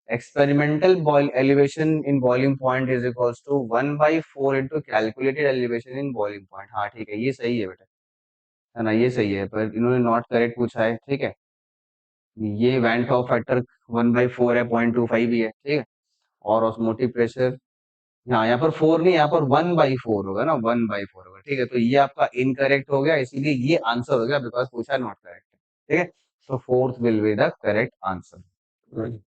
Experimental boil elevation in boiling point is equals to 1/4 into calculated elevation in boiling point, हाँ ठीक है, ये सही है बेटा, है ना, ये सही है, पर इन्होंने नॉट करेक्ट पूछा है, ठीक है। ये वैन टॉप फैक्टर 1/4 है, 0.25 ही है, ठीक है। और ऑस्मोटिक प्रेशर, हाँ यहाँ पर 4 नहीं, यहाँ पर 1/4 होगा ना, 1/4 होगा, ठीक है। तो ये आपका इनकरेक्ट हो गया, इसीलिए ये आंसर हो गया, बिकॉज पूछा नॉट करेक्ट, ठीक है। तो fourth will be the correct answer.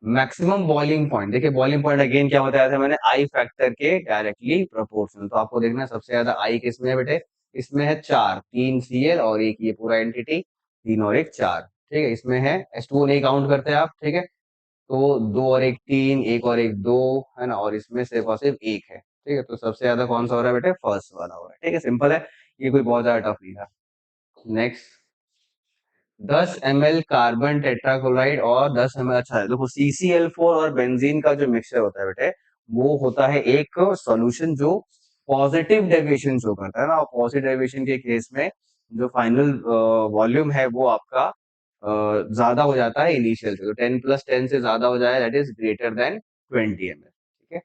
Maximum boiling point, देखिए बॉइलिंग पॉइंट अगेन क्या बताया था मैंने, आई फैक्टर के डायरेक्टली प्रोपोर्शनल। तो आपको देखना है सबसे ज्यादा आई किसमें है बेटे, इसमें है 4, 3 Cl और एक ये पूरा एंटिटी, 3 और एक 4, ठीक है। इसमें है H2O नहीं काउंट करते आप, ठीक है। तो 2 और एक 3, एक और एक 2, है ना, और इसमें सिर्फ और सिर्फ एक है, ठीक है। तो सबसे ज्यादा कौन सा हो रहा है बेटे, फर्स्ट वाला हो रहा है, ठीक है, सिंपल है, ये कोई बहुत ज्यादा टफ नहीं था। नेक्स्ट, 10 ml कार्बन टेट्राक्लोराइड और 10 ml, अच्छा है देखो, CCl4 और बेंजीन का जो मिक्सचर होता है बेटे, वो होता है एक सॉल्यूशन जो पॉजिटिव डेविएशन शो करता है ना, और पॉजिटिव डेविएशन के केस में जो फाइनल वॉल्यूम है वो आपका ज्यादा हो जाता है इनिशियल से, तो 10+10 से ज्यादा हो जाए, that is greater than 20 ml, ठीक है।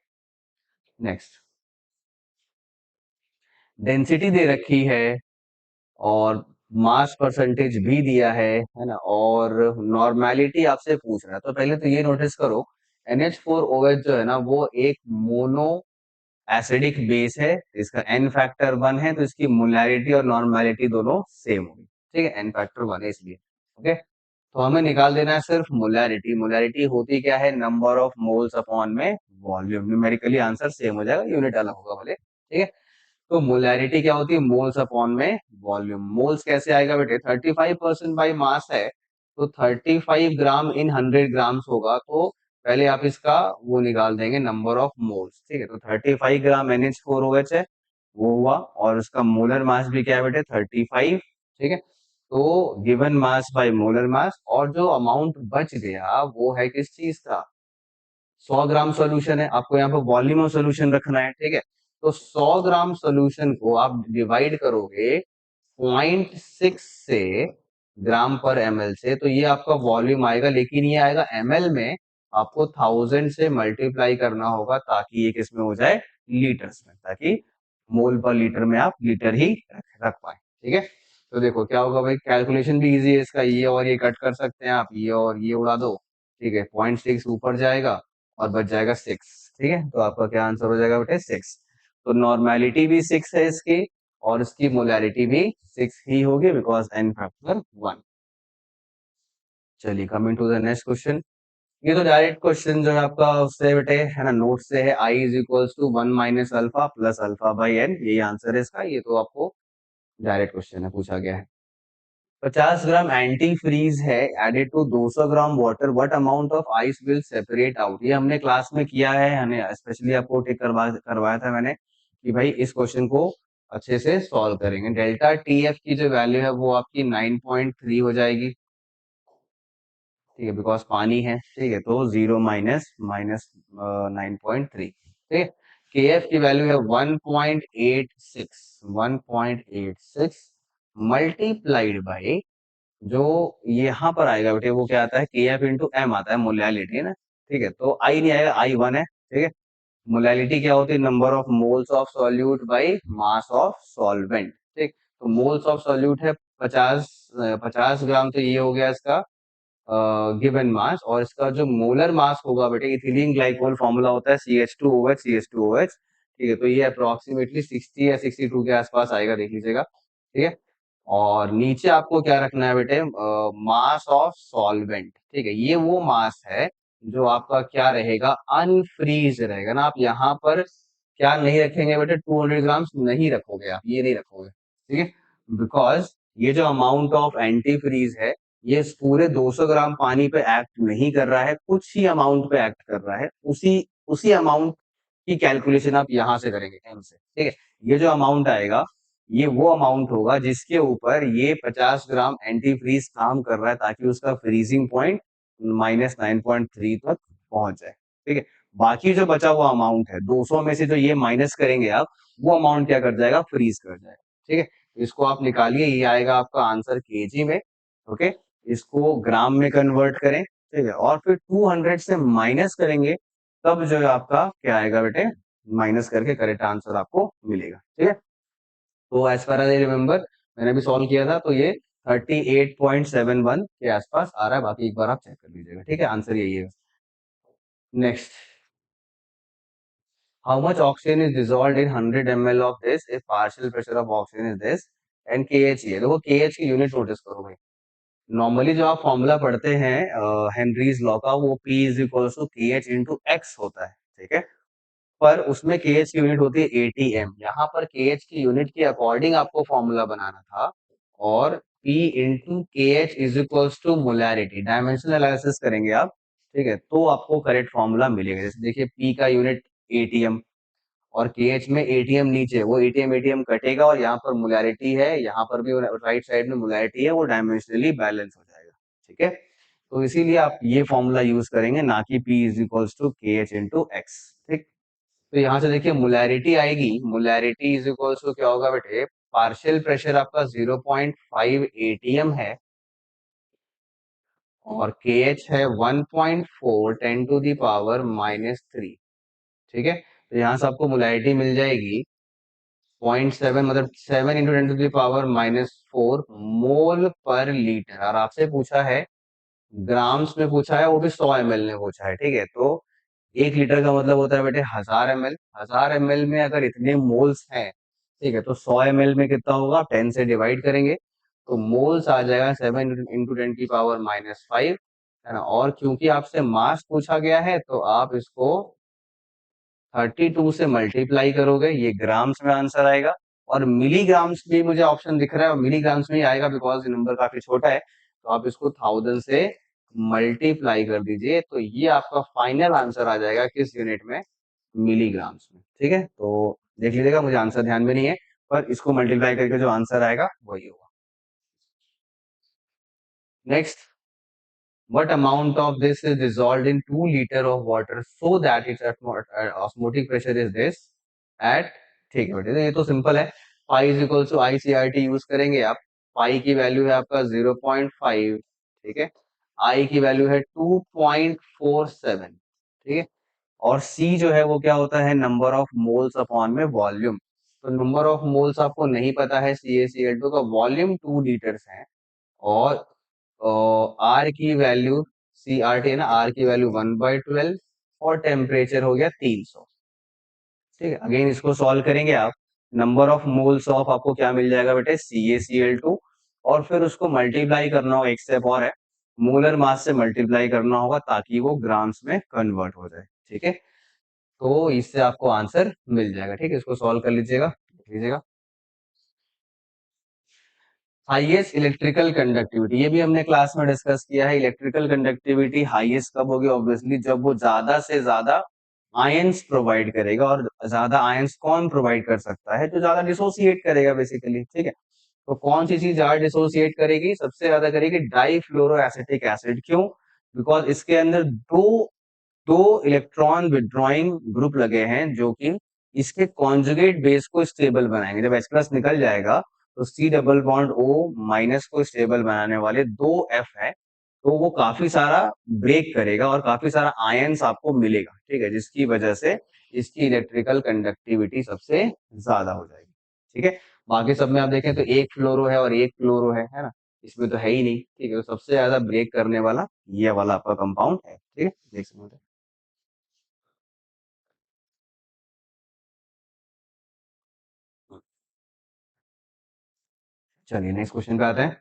नेक्स्ट, डेंसिटी दे रखी है और मास परसेंटेज भी दिया है ना, और नॉर्मेलिटी आपसे पूछ रहा है, तो पहले तो ये नोटिस करो, NH4OH जो है ना, वो एक मोनो एसिडिक बेस है, इसका N फैक्टर 1 है, तो इसकी मोलैरिटी और नॉर्मेलिटी दोनों सेम होगी, ठीक है, N फैक्टर 1 है इसलिए, ओके। तो हमें निकाल देना है सिर्फ मोलैरिटी। मोलैरिटी होती क्या है, नंबर ऑफ मोल्स अपॉन में वॉल्यूम, न्यूमेरिकली आंसर सेम हो जाएगा, यूनिट अलग होगा भले, ठीक है। तो मोलैरिटी क्या होती है, मोल्स अपॉन में वॉल्यूम। मोल्स कैसे आएगा बेटे, 35% बाई मास है, तो 35 ग्राम इन 100 ग्राम्स होगा, तो पहले आप इसका वो निकाल देंगे नंबर ऑफ मोल्स, ठीक है। तो 35 ग्राम NH4OH है, वो हुआ, और उसका मोलर मास भी क्या है बेटे, 35, ठीक है। तो given mass by molar mass, और जो अमाउंट बच गया वो है किस चीज का, 100 ग्राम सॉल्यूशन है, आपको यहाँ पर वॉल्यूम ऑफ सॉल्यूशन रखना है, ठीक है। तो 100 ग्राम सॉल्यूशन को आप डिवाइड करोगे 0.6 से, ग्राम पर ml से, तो ये आपका वॉल्यूम आएगा, लेकिन ये आएगा ml में, आपको 1000 से मल्टीप्लाई करना होगा, ताकि ये किसमें हो जाए, लीटर्स में, ताकि मोल पर लीटर में आप लीटर ही रख पाए, ठीक है। तो देखो क्या होगा भाई, कैलकुलेशन भी इजी है इसका, ये और ये कट कर सकते हैं आप, ये और ये उड़ा दो, ठीक है, 0.6 ऊपर जाएगा और बच जाएगा 6, ठीक है। तो आपका क्या आंसर हो जाएगा बेटे, 6। तो नॉर्मेलिटी भी 6 है इसकी, और इसकी मोलैरिटी भी 6 ही होगी, बिकॉज N फैक्टर 1। चलिए coming to the next question. ये तो डायरेक्ट क्वेश्चन जो है आपका उससे बेटे, है ना, नोट से है, I is equals to 1 minus alpha plus alpha by n, यही आंसर है इसका, ये तो आपको डायरेक्ट क्वेश्चन है, पूछा गया है। 50 ग्राम एंटी फ्रीज है added to 200 gram water, what amount of ice will separate out, ये हमने क्लास में किया है, हमने स्पेशली आपको टिक करवाया था मैंने, कि भाई इस क्वेश्चन को अच्छे से सॉल्व करेंगे। डेल्टा TF की जो वैल्यू है वो आपकी 9.3 हो जाएगी, ठीक है, बिकॉज पानी है, ठीक है। तो 0 माइनस माइनस 9.3, ठीक है। KF की वैल्यू है 1.86 मल्टीप्लाइड बाई जो यहाँ पर आएगा बेटे वो क्या आता है KF इंटू एम आता है, मोलैलिटी है ना, ठीक है। तो आई नहीं आएगा, आई वन है, ठीक है। मोलैलिटी क्या होती है, number of moles of solute by mass of solvent, ठीक। तो मोल्स ऑफ सॉल्यूट है 50 ग्राम, तो ये हो गया इसका गिवन मास। और इसका जो मोलर मास होगा बेटे, इथिलीन ग्लाइकोल फॉर्मूला होता है CH2OH, ठीक है। तो ये अप्रोक्सीमेटली 60 या 62 के आसपास आएगा, देख लीजिएगा, ठीक है। और नीचे आपको क्या रखना है बेटे, मास ऑफ सॉल्वेंट, ठीक है। ये वो मास है जो आपका क्या रहेगा, अनफ्रीज रहेगा ना। आप यहाँ पर क्या नहीं रखेंगे बेटे, 200 ग्राम नहीं रखोगे, आप ये नहीं रखोगे, ठीक है। बिकॉज ये जो अमाउंट ऑफ एंटी फ्रीज है, ये इस पूरे 200 ग्राम पानी पे एक्ट नहीं कर रहा है, कुछ ही अमाउंट पे एक्ट कर रहा है। उसी उसी अमाउंट की कैलकुलेशन आप यहां से करेंगे एम से, ठीक है। ये जो अमाउंट आएगा, ये वो अमाउंट होगा जिसके ऊपर ये 50 ग्राम एंटी फ्रीज काम कर रहा है, ताकि उसका फ्रीजिंग पॉइंट -9.3 तक पहुंच जाए, ठीक है। बाकी जो बचा हुआ अमाउंट है 200 में से, जो ये माइनस करेंगे आप, वो अमाउंट क्या कर जाएगा, फ्रीज कर जाएगा, ठीक है। इसको आप निकालिए, ये आएगा आपका आंसर केजी में, ओके। इसको ग्राम में कन्वर्ट करें, ठीक है, और फिर 200 से माइनस करेंगे, तब जो है आपका क्या आएगा बेटे, माइनस करके करेक्ट आंसर आपको मिलेगा, ठीक है। तो as far as I remember, मैंने भी सॉल्व किया था, तो ये 38.71 के आसपास आ रहा है। बाकी एक बार आप चेक कर लीजिएगा, ठीक है, आंसर यही है। Next, how much oxygen is dissolved in 100 ml of this if partial pressure of oxygen is this and kh है। देखो kh की यूनिट नोटिस करो भाई। नॉर्मली जो आप फॉर्मूला पढ़ते हैं हेनरीज लॉ का, वो P is equal to KH into x होता है, ठीक है। पर उसमें KH की यूनिट होती है ATM। यहाँ पर KH की यूनिट के अकॉर्डिंग आपको फॉर्मूला बनाना था, और P into KH is equal to molarity, dimensional analysis करेंगे आप, ठीक है, तो आपको करेक्ट फॉर्मूला मिलेगा। जैसे देखिए P का यूनिट ATM, और KH में ATM नीचे, वो ATM कटेगा, और यहाँ पर मोलैरिटी है, यहाँ पर भी राइट साइड में मोलैरिटी है, वो डायमेंशनली बैलेंस हो जाएगा, ठीक है। तो इसीलिए आप ये फॉर्मूला यूज करेंगे, ना कि P is equals to KH into x, ठीक। तो यहाँ से देखिए मोलैरिटी आएगी, मोलैरिटी इज इक्वल्स टू क्या होगा बेटे, पार्शियल प्रेशर आपका 0.5 ATM है, और KH है 1.4 10⁻³ ठीक है। तो यहाँ से आपको मोलैरिटी मिल जाएगी 0.7, मतलब 7 इंटू 10⁻⁻4 मोल पर लीटर। और आपसे पूछा है ग्राम्स में, पूछा है वो भी 100 ml में पूछा है, ठीक है। तो 1 लीटर का मतलब होता है बेटे 1000 ml। 1000 ml में अगर इतने मोल्स हैं, ठीक है, तो 100 ml में कितना होगा, 10 से डिवाइड करेंगे, तो मोल्स आ जाएगा 7 इंटू 10⁻⁵ है ना। और क्योंकि आपसे मास पूछा गया है, तो आप इसको 32 से मल्टीप्लाई करोगे, ये ग्राम्स में आंसर आएगा। और मिलीग्राम्स भी मुझे ऑप्शन दिख रहा है, और मिलीग्राम्स में ही आएगा, बिकॉज ये नंबर काफी छोटा है। तो आप इसको 1000 से मल्टीप्लाई कर दीजिए, तो ये आपका फाइनल आंसर आ जाएगा किस यूनिट में, मिलीग्राम्स में, ठीक है। तो देख लीजिएगा, मुझे आंसर ध्यान में नहीं है, पर इसको मल्टीप्लाई करके जो आंसर आएगा वही होगा। Next, what amount of this is dissolved in 2 liter of water so that its osmotic pressure is this at, ठीक है बेटे, ये तो सिंपल है। Pi is equal to ICRT use करेंगे आप। पाई की वैल्यू है आपका 0.5, ठीक है। आई की वैल्यू है 2.47, ठीक है। और सी जो है वो क्या होता है, नंबर ऑफ मोल्स अपॉन में वॉल्यूम। तो नंबर ऑफ मोल्स आपको नहीं पता है CaCl2 का, वॉल्यूम 2 लीटर्स है, और आर की वैल्यू, CRT है ना, आर की वैल्यू 1/12, और टेम्परेचर हो गया 300, ठीक है। अगेन इसको सॉल्व करेंगे आप, नंबर ऑफ मोल्स ऑफ आपको क्या मिल जाएगा बेटे, CaCl2, और फिर उसको मल्टीप्लाई करना होगा, एक स्टेप और है, मोलर मास से मल्टीप्लाई करना होगा, ताकि वो ग्राम्स में कन्वर्ट हो जाए, ठीक है। तो इससे आपको आंसर मिल जाएगा, ठीक है। इसको सॉल्व कर लीजिएगा। हाईएस्ट इलेक्ट्रिकल कंडक्टिविटी, ये भी हमने क्लास में डिस्कस किया है। इलेक्ट्रिकल कंडक्टिविटी हाईएस्ट कब होगी, ऑब्वियसली जब वो ज्यादा से ज्यादा आयंस प्रोवाइड करेगा। और ज्यादा आयंस कौन प्रोवाइड कर सकता है, जो ज्यादा डिसोसिएट करेगा बेसिकली, ठीक है। तो कौन सी चीज ज्यादा डिसोसिएट करेगी, सबसे ज्यादा करेगी डाइफ्लोरोएसिटिक एसिड। क्यों, बिकॉज इसके अंदर दो दो इलेक्ट्रॉन विड्रॉइंग ग्रुप लगे हैं, जो कि इसके कॉन्जुगेट बेस को स्टेबल बनाएंगे। जब H प्लस निकल जाएगा तो C double bond O minus को स्टेबल बनाने वाले दो F है, तो वो काफी सारा ब्रेक करेगा और काफी सारा आयंस आपको मिलेगा, ठीक है, जिसकी वजह से इसकी इलेक्ट्रिकल कंडक्टिविटी सबसे ज्यादा हो जाएगी, ठीक है। बाकी सब में आप देखें तो एक फ्लोरो है और एक क्लोरो है ना, इसमें तो है ही नहीं, ठीक है। तो सबसे ज्यादा ब्रेक करने वाला ये वाला आपका कंपाउंड है, ठीक है, देख सकते हैं। चलिए नेक्स्ट क्वेश्चन पे आते हैं।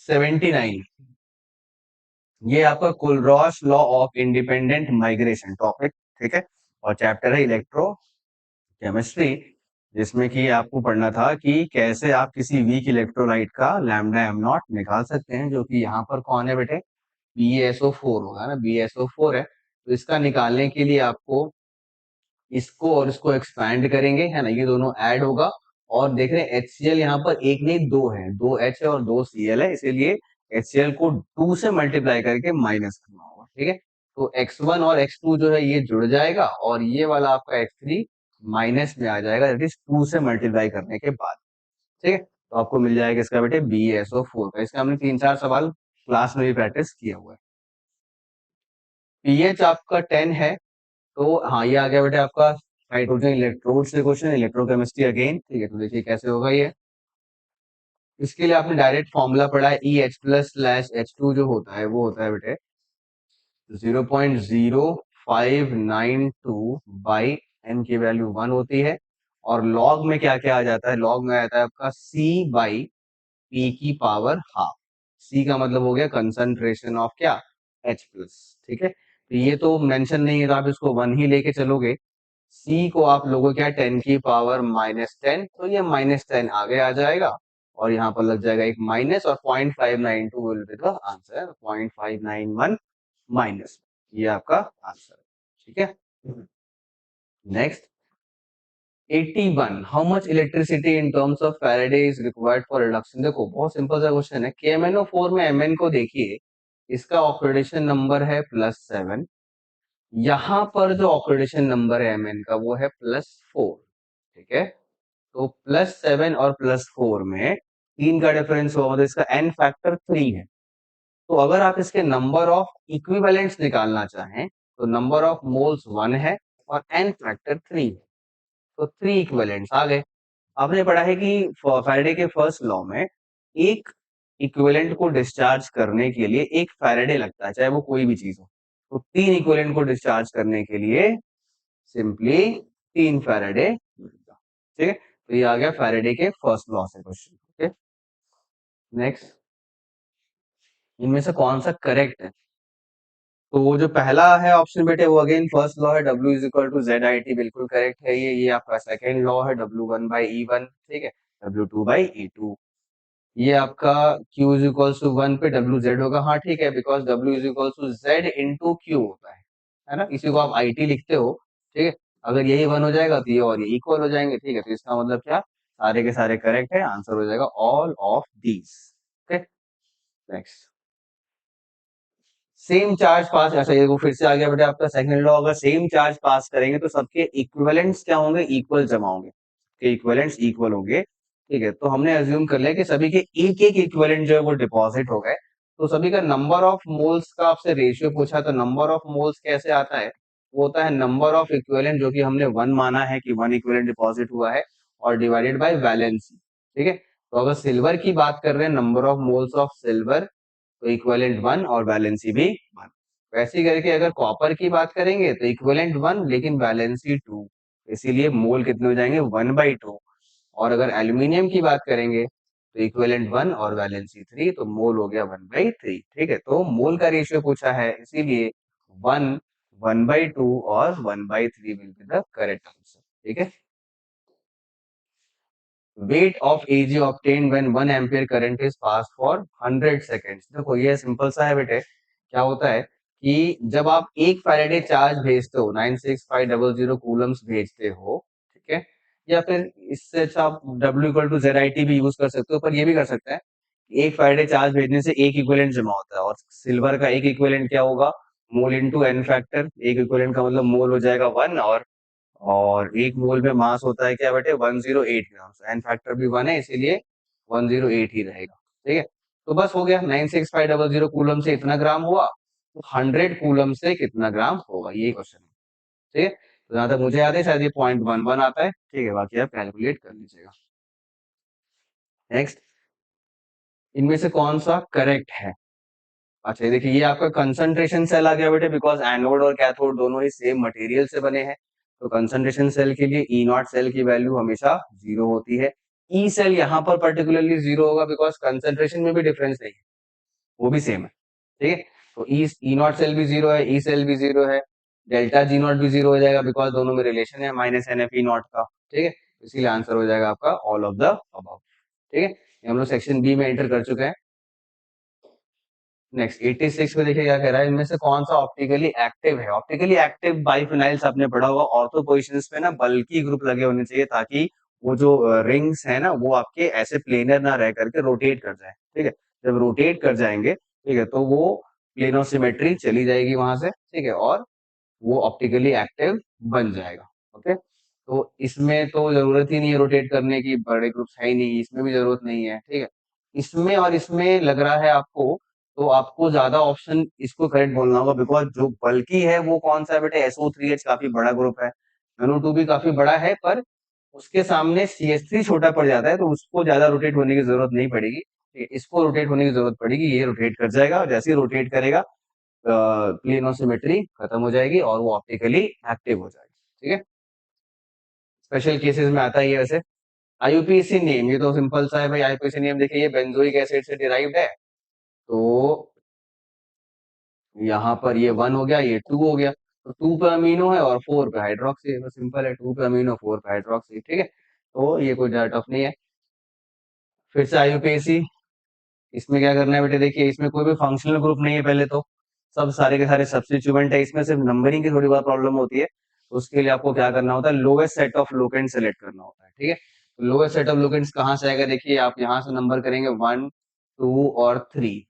79, ये आपका Kohlrausch law of independent migration topic, ठीक है, और चैप्टर है इलेक्ट्रो केमिस्ट्री, जिसमें कि आपको पढ़ना था कि कैसे आप किसी वीक इलेक्ट्रोलाइट का लैम्डा एम नॉट निकाल सकते हैं, जो कि यहाँ पर कौन है बेटे, BaSO4 होगा ना, BaSO4 है। तो इसका निकालने के लिए आपको इसको और इसको एक्सपैंड करेंगे, है ना, ये दोनों ऐड होगा। और देख रहे हैं HCl यहाँ पर एक नहीं दो है, दो H है और दो Cl है, इसीलिए HCl को 2 से मल्टीप्लाई करके माइनस करना होगा, ठीक है। तो X1 और X2 जो है ये जुड़ जाएगा और ये वाला आपका X3 माइनस में आ जाएगा, दैट इज 2 से मल्टीप्लाई करने के बाद, ठीक है। तो आपको मिल जाएगा इसका बेटे BaSO4 का। इसका हमने 3-4 सवाल क्लास में भी प्रैक्टिस किया हुआ है। पीएच आपका 10 है, तो हाँ ये आ गया बेटा आपका हाइड्रोजन इलेक्ट्रोड से क्वेश्चन, इलेक्ट्रोकेमिस्ट्री अगेन, ठीक है। तो देखिए कैसे होगा ये। इसके लिए आपने डायरेक्ट फॉर्मूला पढ़ा है, EH प्लस स्लैश H2 जो होता है वो होता है बेटे 0.0592 बाई एन की वैल्यू 1 होती है। और लॉग में क्या क्या आ जाता है, लॉग में आता है आपका C बाई P की पावर हाफ। C का मतलब हो गया कंसंट्रेशन ऑफ क्या, H प्लस, ठीक है। तो ये तो मेंशन नहीं है तो आप इसको 1 ही लेके चलोगे। C को आप लोगों क्या 10 की पावर -10, तो ये -10 आगे आ जाएगा और यहाँ पर लग जाएगा एक माइनस, और 0.592 will be the answer, 0.591 minus, ये आपका आंसर है, ठीक है। Next 81, how much electricity in terms of Faraday is required for reduction. देखो बहुत सिंपल सा क्वेश्चन है। KMnO4 में Mn को देखिए, इसका ऑक्सीडेशन नंबर है +7, यहाँ पर जो ऑक्सीडेशन नंबर है Mn का वो है +4, ठीक है। तो +7 और +4 में 3 का डिफरेंस होगा, तो इसका n फैक्टर 3 है। तो अगर आप इसके नंबर ऑफ इक्विवेलेंट्स निकालना चाहें तो नंबर ऑफ मोल्स 1 है और n फैक्टर 3 है, तो 3 इक्विवेलेंट्स आ गए। आपने पढ़ा है कि फैराडे के फर्स्ट लॉ में एक इक्विवेलेंट को डिस्चार्ज करने के लिए एक फैराडे लगता है, चाहे वो कोई भी चीज हो। तो 3 इक्विवेलेंट को डिस्चार्ज करने के लिए सिंपली 3 फैराडे लगेगा, ठीक है। तो ये आ गया फैराडे के फर्स्ट लॉ से क्वेश्चन, ओके। नेक्स्ट, इनमें से कौन सा करेक्ट है। तो वो जो पहला है ऑप्शन बेटे वो अगेन फर्स्ट लॉ है, W is equal to ZIT, बिल्कुल करेक्ट है ये आपका सेकेंड लॉ है, W1/E1, ठीक है, W2/E2। ये आपका Q इज इक्वल टू 1 पे WZ होगा, हाँ ठीक है, because W is equal to Z into Q होता है ना, इसी को आप IT लिखते हो, ठीक है। अगर यही 1 हो जाएगा तो ये और ये इक्वल हो जाएंगे, ठीक है। तो इसका मतलब क्या, सारे के सारे करेक्ट है, आंसर हो जाएगा all of these, okay. Next, same charge pass, अच्छा ये वो फिर से आ गया बेटा आपका सेकंड लॉ, अगर सेम चार्ज पास करेंगे तो सबके इक्विवेलेंट्स क्या होंगे, इक्वल जमा होंगे, के इक्विवेलेंट्स इक्वल होंगे, ठीक है। तो हमने अज्यूम कर लिया कि सभी के एक एक इक्विवेलेंट जो है वो डिपॉजिट हो गए। तो सभी का नंबर ऑफ मोल्स का आपसे रेशियो पूछा, तो नंबर ऑफ मोल्स कैसे आता है, वो होता है नंबर ऑफ इक्विवेलेंट, जो कि हमने 1 माना है कि 1 इक्विवेलेंट डिपॉजिट हुआ है, और डिवाइडेड बाय वैलेंसी, ठीक है। तो अगर सिल्वर की बात कर रहे हैं, number of moles of silver, तो इक्विवेलेंट 1 और वैलेंसी भी 1। वैसे ही करके अगर कॉपर की बात करेंगे तो इक्विवेलेंट 1 लेकिन वैलेंसी 2, इसीलिए मोल कितने हो जाएंगे 1/2। और अगर एल्यूमिनियम की बात करेंगे तो इक्विवेलेंट 1 और वैलेंसी 3, तो मोल हो गया 1/3, ठीक है। तो मोल का रेशियो पूछा है, इसीलिए 1, 1/2 और 1/3 will be the correct answer, ठीक है। Weight of Ag obtained when 1 ampere current is pass for 100 seconds. देखो ये सिंपल सा है बेटे, क्या होता है कि जब आप एक फैराडे चार्ज भेजते हो, 96500 कूलम्स भेजते हो, ठीक है, या फिर इससे अच्छा आप W इक्वल टू ZIT भी यूज कर सकते हो, पर ये भी कर सकते हैं एक फैराडे चार्ज भेजने से एक इक्विवेलेंट जमा होता है, और सिल्वर का एक इक्विवेलेंट क्या होगा मोल इंटू एन फैक्टर, एक इक्विवेलेंट का मतलब मोल हो जाएगा 1, और एक मोल में मास होता है क्या बेटे 108 ग्राम, एन फैक्टर भी 1 है इसीलिए 108 ही रहेगा। ठीक है, तो बस हो गया, 96500 कूलम से इतना ग्राम हुआ, तो 100 कूलम से कितना ग्राम होगा, ये क्वेश्चन है। ठीक है, तो जहां तक मुझे याद है शायद ये 0.11 आता है। ठीक है, बाकी आप कैलकुलेट कर लीजिएगा। नेक्स्ट, इनमें से कौन सा करेक्ट है? अच्छा, ये देखिए, ये आपका कंसंट्रेशन सेल आ गया बेटे, बिकॉज एनोड और कैथोड दोनों ही सेम मटेरियल से बने हैं। तो कंसंट्रेशन सेल के लिए ई नॉट सेल की वैल्यू हमेशा 0 होती है। ई सेल यहाँ पर पर्टिकुलरली 0 होगा बिकॉज कंसंट्रेशन में भी डिफरेंस नहीं है, वो भी सेम है। ठीक है, तो ई नॉट सेल भी 0 है, ई सेल भी 0 है, डेल्टा जी नॉट भी 0 हो जाएगा बिकॉज दोनों में रिलेशन है minus n F E not का। ठीक है, इसीलिए आंसर हो जाएगा आपका ऑल ऑफ द अबव। ठीक है, ये हम लोग सेक्शन बी में एंटर कर चुके हैं। नेक्स्ट 86 में देखिए क्या कह रहा है, इनमें से कौन सा ऑप्टिकली एक्टिव है? ऑप्टिकली एक्टिव बाइफिनाइल्स आपने पढ़ा होगा, ऑर्थो पोजिशंस पे ना बल्कि ग्रुप लगे होने चाहिए ताकि वो जो रिंग्स है ना वो आपके ऐसे प्लेनर ना रह करके रोटेट कर जाए। ठीक है, जब रोटेट कर जाएंगे, ठीक है, तो वो प्लेनोसिमेट्री चली जाएगी वहां से। ठीक है, और वो ऑप्टिकली एक्टिव बन जाएगा। ओके, तो इसमें तो जरूरत ही नहीं है रोटेट करने की, बड़े ग्रुप्स है ही नहीं, इसमें भी जरूरत नहीं है। ठीक है, इसमें और इसमें लग रहा है आपको, तो आपको ज्यादा ऑप्शन इसको करेक्ट बोलना होगा बिकॉज जो बल्कि है वो कौन सा है बेटे, SO3H काफी बड़ा ग्रुप है, NO2 भी काफी बड़ा है, पर उसके सामने CH3 छोटा पड़ जाता है, तो उसको ज्यादा रोटेट होने की जरूरत नहीं पड़ेगी। ठीक है, इसको रोटेट होने की जरूरत पड़ेगी, ये रोटेट कर जाएगा, और जैसे ही रोटेट करेगा प्लेनोसिमेट्री खत्म हो जाएगी और वो ऑप्टिकली एक्टिव हो जाएगी। ठीक है, स्पेशल केसेस में आता ही है वैसे। IUPAC नेम, ये तो सिंपल सा है भाई, IUPAC नेम देखिए, ये बेंजोइक एसिड से डिराइव्ड है, तो यहाँ पर ये 1 हो गया, ये 2 हो गया, तो 2 पे अमीनो है और 4 पे हाइड्रोक्सी है, तो सिंपल है, 2 पे अमीनो 4 पे हाइड्रोक्सी। ठीक है, तो ये कोई ज्यादा टफ नहीं है। फिर से IUPAC, इसमें क्या करना है बेटे, देखिए इसमें कोई भी फंक्शनल ग्रुप नहीं है पहले तो, सब सारे के सारे सब्स्टिट्यूएंट है, इसमें सिर्फ नंबरिंग की थोड़ी बहुत प्रॉब्लम होती है, तो उसके लिए आपको क्या करना होता है, lowest set of locant select करना होता है। ठीक है, तो लोवेस्ट सेट ऑफ लोकेंट्स कहाँ से आएगा, देखिए आप यहाँ से नंबर करेंगे 1, 2 और 3,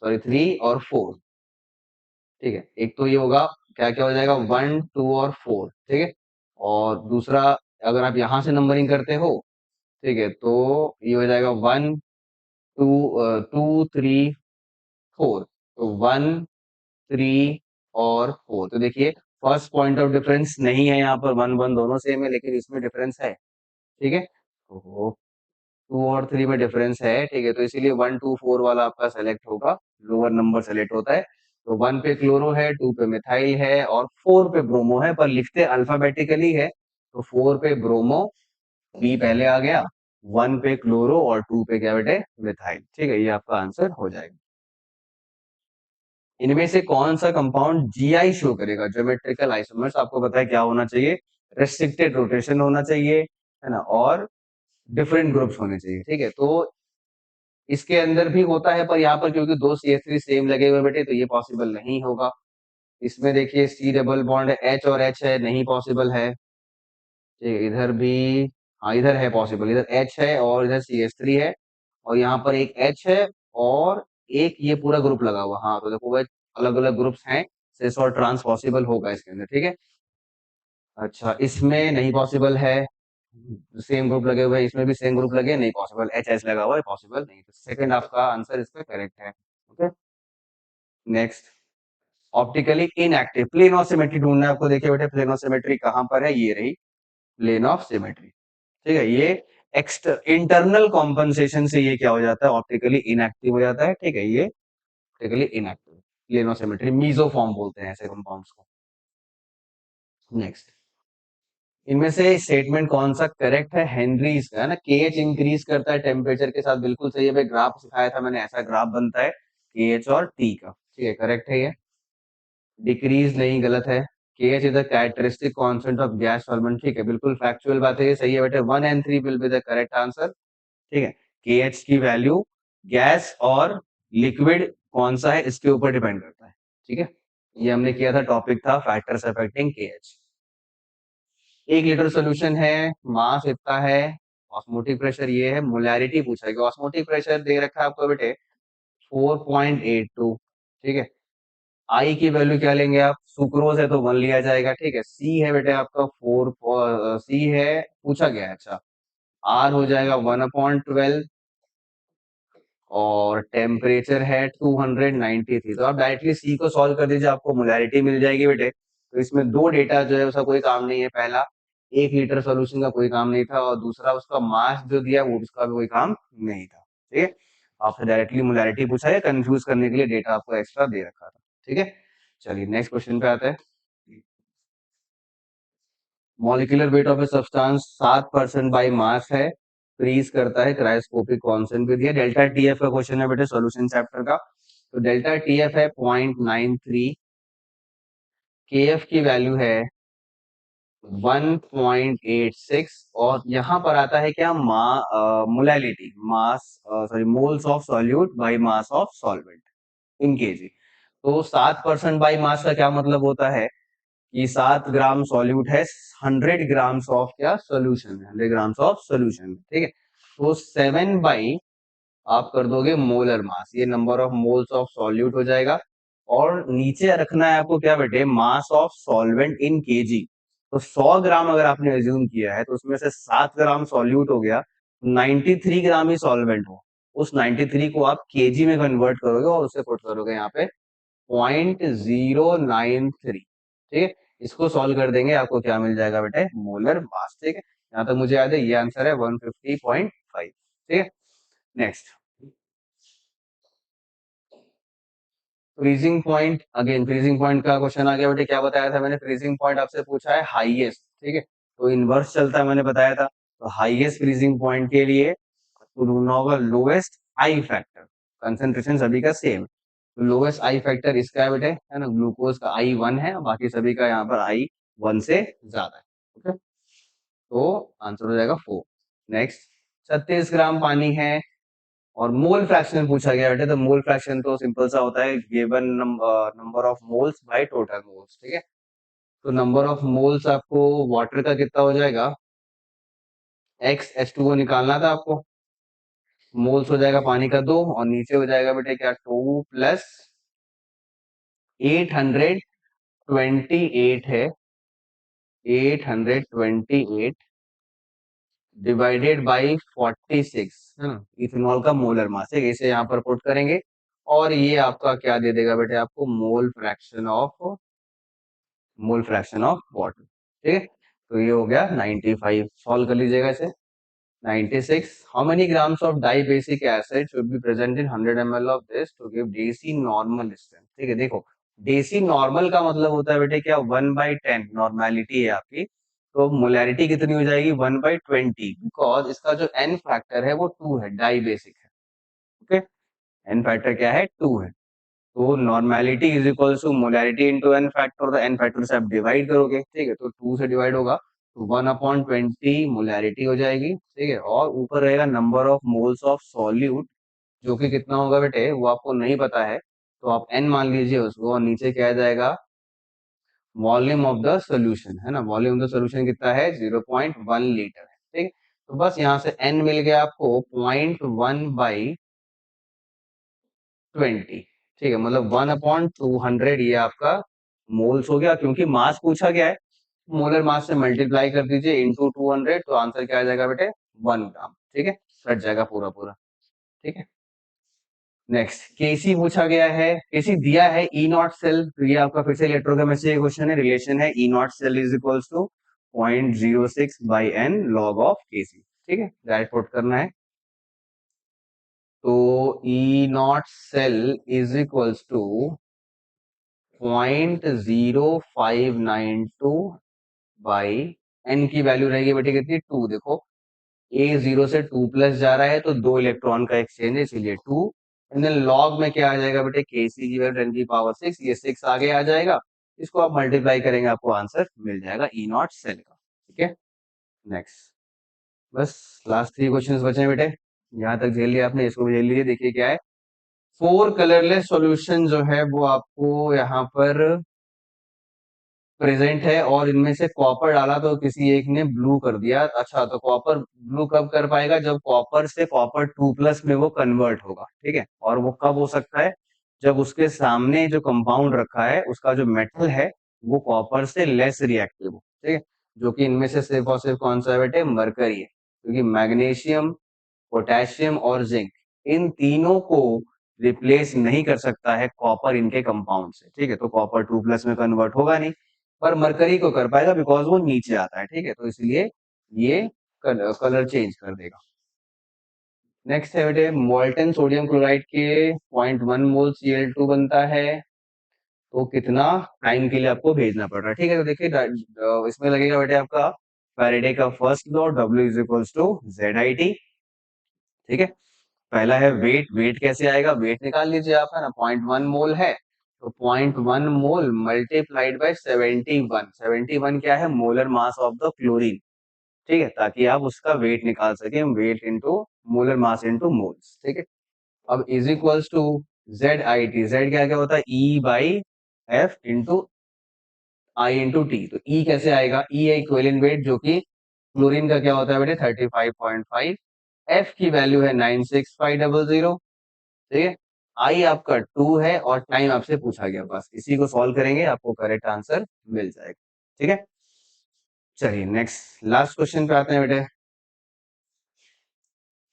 सॉरी 3 और 4। ठीक है, एक तो ये होगा, क्या क्या हो जाएगा 1, 2 और 4। ठीक है, और दूसरा अगर आप यहाँ से नंबरिंग करते हो, ठीक है, तो ये हो जाएगा 1, 2, 2, 3, 4, तो 1, 3 और 4। तो देखिए फर्स्ट पॉइंट ऑफ डिफरेंस नहीं है यहाँ पर, 1, 1 दोनों सेम है, लेकिन इसमें डिफरेंस है। ठीक है, तो 2 और 3 में डिफरेंस है। ठीक है, तो इसीलिए 1, 2, 4 वाला आपका सेलेक्ट होगा, लोअर नंबर सेलेक्ट होता है। तो 1 पे क्लोरो है, 2 पे मिथाइल है और 4 पे ब्रोमो है, पर लिखते अल्फाबेटिकली है, तो 4 पे ब्रोमो, बी पहले आ गया, 1 पे क्लोरो और 2 पे क्या बेटे मिथाइल। ठीक है, ये आपका आंसर हो जाएगा। इनमें से कौन सा कंपाउंड GI शो करेगा, ज्योमेट्रिकल आइसोमर्स, आपको पता है क्या होना चाहिए, रेस्ट्रिक्टेड रोटेशन होना चाहिए, है ना, और डिफरेंट ग्रुप्स होने चाहिए। ठीक है, तो इसके अंदर भी होता है, पर यहाँ पर क्योंकि दो CH3 सेम लगे हुए बेटे, तो ये पॉसिबल नहीं होगा। इसमें देखिए C डबल बॉन्ड है, H और H है, नहीं पॉसिबल है। ठीक है, इधर भी, हाँ इधर है पॉसिबल, इधर H है और इधर CH3 है, और यहाँ पर एक H है और एक ये पूरा ग्रुप लगा हुआ। हाँ, तो देखो भाई, अलग अलग ग्रुप्स हैं, सिस और ट्रांस पॉसिबल होगा इसके अंदर। ठीक है, अच्छा इसमें नहीं पॉसिबल है, सेम ग्रुप लगे हुए हैं, इसमें भी सेम ग्रुप लगे, नहीं पॉसिबल, HH लगा हुआ है, पॉसिबल नहीं, तो सेकंड आपका आंसर इस पे करेक्ट है। Okay, next, optically inactive plane of symmetry ढूंढना है आपको। देखिए बेटे, प्लेन ऑफ सिमेट्री कहां पर है, ये रही प्लेन ऑफ सिमेट्री। ठीक है, ये इंटरनल कॉम्पनसेशन से ये क्या हो जाता है, ऑप्टिकली इनएक्टिव हो जाता है। ठीक है, ये optically inactive, plane of symmetry, mesoform बोलते हैं ऐसे कंपाउंड्स को। नेक्स्ट, इनमें से स्टेटमेंट कौन सा करेक्ट है, हेनरीज का है ना, KH इंक्रीज करता है टेम्परेचर के साथ, बिल्कुल सही है भाई, ग्राफ सिखाया था मैंने, ऐसा ग्राफ बनता है KH और T का। ठीक है, करेक्ट है ये। डिक्रीज नहीं, गलत है। KH is the characteristic constant of gas solvent. ठीक है, बिल्कुल फैक्चुअल बात है, ये सही है बेटे, 1 and 3 will be the correct answer. ठीक है, KH की वैल्यू गैस और लिक्विड कौन सा है इसके ऊपर डिपेंड करता है। ठीक है, ये हमने किया था, टॉपिक था factors affecting KH। 1 litre solution है, मास इतना है, ऑस्मोटिक प्रेशर ये है, मोलैरिटी पूछा है, ऑस्मोटिक प्रेशर दे रखा है आपको बेटे 4.82। ठीक है, आई की वैल्यू क्या लेंगे आप, सुक्रोज है तो 1 लिया जाएगा, ठीक है। सी है बेटे आपका 4, सी है पूछा गया है, अच्छा। आर हो जाएगा 1/12 और टेम्परेचर है 293। तो आप डायरेक्टली सी को सॉल्व कर दीजिए, आपको मोलैरिटी मिल जाएगी बेटे। तो इसमें दो डेटा जो है उसका कोई काम नहीं है। पहला 1 लीटर सोल्यूशन का कोई काम नहीं था, और दूसरा उसका मास जो दिया वो उसका भी कोई काम नहीं था, ठीक है। आपसे डायरेक्टली मोलैरिटी पूछा है, कंफ्यूज करने के लिए डेटा आपको एक्स्ट्रा दे रखा था, ठीक है। चलिए नेक्स्ट क्वेश्चन पे आते हैं। Molecular weight of a substance 7% by mass है, फ्रीज करता है, क्रायोस्कोपिक कांस्टेंट भी दिया। डेल्टा टीएफ का क्वेश्चन है बेटे सॉल्यूशन चैप्टर का। तो डेल्टा टीएफ है 0.93, केएफ की वैल्यू है 1.86, और यहाँ पर आता है क्या, molality, mass, sorry moles of solute by mass of solvent in KG. तो 7% बाय मास का क्या मतलब होता है कि 7 ग्राम सॉल्यूट है 100 ग्राम्स ऑफ क्या सोल्यूशन, 100 ग्राम्स ऑफ सोल्यूशन, ठीक है। तो 7 बाई आप कर दोगे मोलर मास, ये number of moles of solute हो जाएगा। और नीचे रखना है आपको क्या बेटे, mass of solvent in KG. तो 100 ग्राम अगर आपने एज्यूम किया है तो उसमें से 7 ग्राम सॉल्यूट हो गया, 93 ग्राम ही सॉल्वेंट हो। उस 93 को आप केजी में कन्वर्ट करोगे और उसे पुट करोगे यहाँ पे 0.093, ठीक है। इसको सॉल्व कर देंगे, आपको क्या मिल जाएगा बेटे, मोलर मास, ठीक है। यहाँ तक मुझे याद है, ये आंसर है 150.5, ठीक है। Next, freezing point, again freezing point का क्वेश्चन आ गया बेटे। क्या बताया था मैंने, फ्रीजिंग पॉइंट आपसे पूछा है हाईएस्ट, ठीक है। तो इनवर्स चलता है, मैंने बताया था। तो हाईएस्ट फ्रीजिंग पॉइंट के लिए तो ढूंढना होगा लोएस्ट आई फैक्टर, कंसेंट्रेशन सभी का सेम। तो लोएस्ट आई फैक्टर इसका है बेटे, है ना, ग्लूकोज का I1 है, बाकी सभी का यहाँ पर I1 से ज्यादा है, ओके। तो आंसर हो जाएगा 4। नेक्स्ट, 36 ग्राम पानी है और मोल फ्रैक्शन पूछा गया बेटे। तो मोल फ्रैक्शन तो सिंपल सा होता है, given number of moles by total moles, ठीक है। तो नंबर ऑफ मोल्स आपको वाटर का कितना हो जाएगा, XH2 को निकालना था आपको। मोल्स हो जाएगा पानी का 2, और नीचे हो जाएगा बेटे क्या, 2 प्लस 828 है, 828 डिवाइडेड बाई 46, है ना, इथेनॉल का मोलर मास है। इसे यहाँ पर पुट करेंगे और ये आपका क्या दे देगा बेटे, आपको मोल फ्रैक्शन ऑफ वाटर, ठीक है। तो ये हो गया 95। सॉल्व कर लीजिएगा इसे। 96, how many grams of dibasic acid should be present in 100 ml of this to give decinormal strength, ठीक है। देखो, डेसी नॉर्मल का मतलब होता है बेटे क्या, 1/10 नॉर्मेलिटी है आपकी। तो मोलैरिटी कितनी हो जाएगी, 1/20, बिकॉज इसका जो एन फैक्टर है वो 2 है, डाई बेसिक है, ओके। एन फैक्टर क्या है, 2 है। तो normality is equal to molarity into n factor, तो एन फैक्टर से आप डिवाइड करोगे, ठीक है। तो 2 से डिवाइड होगा तो 1/20 मोलैरिटी हो जाएगी, ठीक है। और ऊपर रहेगा number of moles of solute, जो कि कितना होगा बेटे वो आपको नहीं पता है, तो आप एन मान लीजिए उसको, और नीचे क्या आ जाएगा, वॉल्यूम ऑफ द सोल्यूशन, है ना। वॉल्यूम ऑफ द सोल्यूशन कितना है, 0.1 लीटर है, ठीक है। तो बस यहाँ से एन मिल गया आपको 0.1/20, ठीक है। मतलब 1/200 ये आपका मोल्स हो गया, क्योंकि मास पूछा गया है, मोलर मास से मल्टीप्लाई कर दीजिए इंटू 200, तो आंसर क्या आ जाएगा बेटे, 1 ग्राम, ठीक है। कट जाएगा पूरा पूरा, ठीक है। नेक्स्ट, केसी पूछा गया है, केसी दिया है ई नॉट सेल। तो ये आपका फिर से इलेक्ट्रोकेमिस्ट्री क्वेश्चन है, रिलेशन है E not cell is equals to 0.06/n log of KC, ठीक है। डायरेक्ट पुट करना है। तो E not cell is equals to 0.0592 by N की वैल्यू रहेगी बेटे कितनी, 2। देखो, ए 0 से 2 प्लस जा रहा है तो 2 इलेक्ट्रॉन का एक्सचेंज है, इसलिए 2। एंड देन लॉग में क्या आ जाएगा बेटे, के सी की वैल्यू 10⁶, ये 6 आगे आ जाएगा। इसको आप मल्टीप्लाई करेंगे, आपको आंसर मिल जाएगा ई नॉट सेल का, ठीक है। नेक्स्ट, बस लास्ट 3 क्वेश्चंस बचे हैं बेटे। यहाँ तक झेल लिया आपने, इसको भी झेल लीजिए। देखिए क्या है, 4 कलरलेस सॉल्यूशन जो है वो आपको यहाँ पर प्रेजेंट है, और इनमें से कॉपर डाला तो किसी एक ने ब्लू कर दिया। अच्छा, तो कॉपर ब्लू कब कर पाएगा, जब कॉपर से कॉपर 2+ में वो कन्वर्ट होगा, ठीक है। और वो कब हो सकता है, जब उसके सामने जो कंपाउंड रखा है उसका जो मेटल है वो कॉपर से लेस रिएक्टिव हो, ठीक है, जो कि इनमें से सिर्फ और सिर्फ कौन सा बेटे, मरकरी है, क्योंकि मैग्नीशियम, पोटेशियम और जिंक, इन तीनों को रिप्लेस नहीं कर सकता है कॉपर इनके कंपाउंड से, ठीक है, तो कॉपर 2+ में कन्वर्ट होगा नहीं, पर मरकरी को कर पाएगा बिकॉज वो नीचे आता है, ठीक है, तो इसलिए ये कलर चेंज कर देगा। नेक्स्ट है बेटे, मोल्टन सोडियम क्लोराइड के 0.1 मोल Cl2 बनता है, तो कितना टाइम के लिए आपको भेजना पड़ रहा है, ठीक है, तो देखिए इसमें लगेगा बेटे आपका फैराडे का first law, W is equals to ZIT, ठीक है। पहला है वेट, वेट कैसे आएगा, वेट निकाल लीजिए आप, है ना, 0.1 मोल है, तो 0.1 मोल मल्टीप्लाइड बाय 71, 71 क्या है, molar mass of the chlorine, ठीक है, ताकि आप उसका वेट निकाल सके, weight into molar mass into moles, ठीक है। अब is equals to ZIT, Z क्या क्या होता है, E/F into I into T, तो E कैसे आएगा, E है इक्विवेलेंट वेट, जो कि क्लोरीन का क्या होता है बेटे 35.5, F की वैल्यू है 96500, ठीक है, I आपका 2 है और टाइम आपसे पूछा गया, बस इसी को सॉल्व करेंगे आपको करेक्ट आंसर मिल जाएगा, ठीक है। चलिए नेक्स्ट लास्ट क्वेश्चन पे आते हैं बेटे।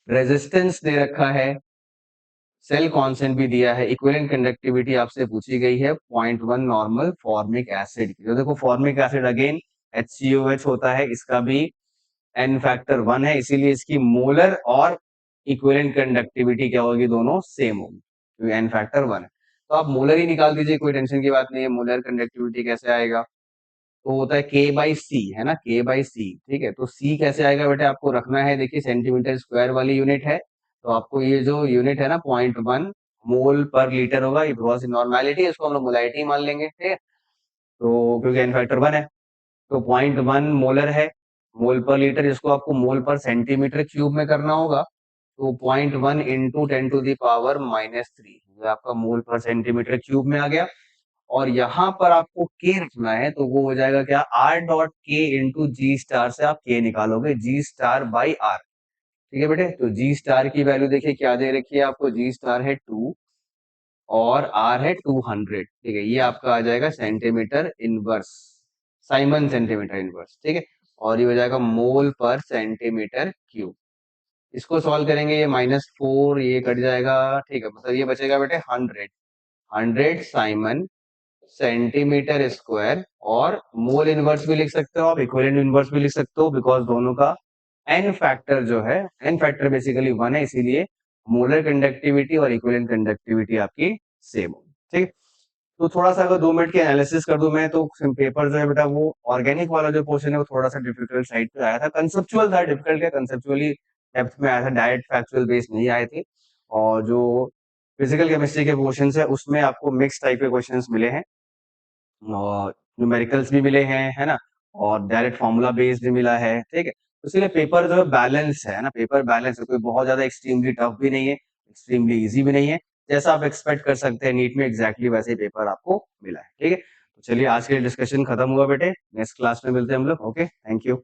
रेजिस्टेंस दे रखा है, सेल कांस्टेंट भी दिया है, इक्विवेलेंट कंडक्टिविटी आपसे पूछी गई है 0.1 नॉर्मल फॉर्मिक एसिड की, तो देखो फॉर्मिक एसिड अगेन HCOH होता है, इसका भी n फैक्टर 1 है, इसीलिए इसकी मोलर और इक्विवेलेंट कंडक्टिविटी क्या होगी, दोनों सेम होगी, क्योंकि n फैक्टर 1 है, तो आप मोलर ही निकाल दीजिए, कोई टेंशन की बात नहीं है। मोलर कंडक्टिविटी कैसे आएगा, तो होता है K/C, है ना, K/C, ठीक है, तो C कैसे आएगा बेटे, आपको रखना है, देखिए सेंटीमीटर स्क्वायर वाली यूनिट है, तो आपको ये जो यूनिट है ना 0.1 मोल पर लीटर होगा, ये बिकॉज नॉर्मेलिटी है, इसको हम लोग मोलारिटी मान लेंगे, ठीक है, तो क्योंकि n फैक्टर 1 है, तो 0.1 मोलर है, मोल पर लीटर, इसको आपको मोल पर सेंटीमीटर क्यूब में करना होगा, तो 0.1 इंटू 10⁻³ ये आपका मोल पर सेंटीमीटर क्यूब में आ गया, और यहाँ पर आपको K रखना है, तो वो हो जाएगा क्या, R.K इंटू G स्टार से आप K निकालोगे, G स्टार बाई R, ठीक है बेटे, तो G स्टार की वैल्यू देखिए क्या दे रखी है आपको, G स्टार है 2 और R है 200, ठीक है, ये आपका आ जाएगा centimetre inverse, Simon centimetre inverse, ठीक है, और ये हो जाएगा मोल पर सेंटीमीटर क्यूब, इसको सॉल्व करेंगे, ये -4 ये कट जाएगा, ठीक है, मतलब ये बचेगा बेटे 100 साइमन सेंटीमीटर स्क्वायर, और मोल इनवर्स भी लिख सकते हो आप, इक्विवेलेंट इनवर्स भी लिख सकते हो, बिकॉज दोनों का एन फैक्टर जो है, एन फैक्टर बेसिकली 1 है, इसीलिए मोलर कंडक्टिविटी और इक्विवेलेंट कंडक्टिविटी आपकी सेम होगी, ठीक है। तो थोड़ा सा अगर 2 मिनट की एनालिसिस कर दूं मैं, तो पेपर जो है बेटा वो ऑर्गेनिक वाला जो पोर्शन है वो थोड़ा सा डिफिकल्ट साइड पे आया था, कंसेप्चुअल था, डिफिकल्ट क्या, कंसेप्चुअली डेप्थ में आया था, डायरेक्ट फैक्चुअल बेस नहीं आए थे, और जो फिजिकल केमिस्ट्री के क्वेश्चन है उसमें आपको मिक्स टाइप के क्वेश्चन मिले हैं, और न्यूमेरिकल्स भी मिले हैं, है ना, और डायरेक्ट फॉर्मूला बेस्ड भी मिला है, ठीक है, तो इसलिए पेपर जो है बैलेंस है ना, पेपर बैलेंस है, कोई बहुत ज्यादा एक्सट्रीमली टफ भी नहीं है, एक्सट्रीमली इजी भी नहीं है, जैसा आप एक्सपेक्ट कर सकते हैं नीट में एग्जैक्टली वैसे ही पेपर आपको मिला है, ठीक है। तो चलिए आज के डिस्कशन खत्म हुआ बेटे, नेक्स्ट क्लास में मिलते हैं हम लोग, ओके, थैंक यू।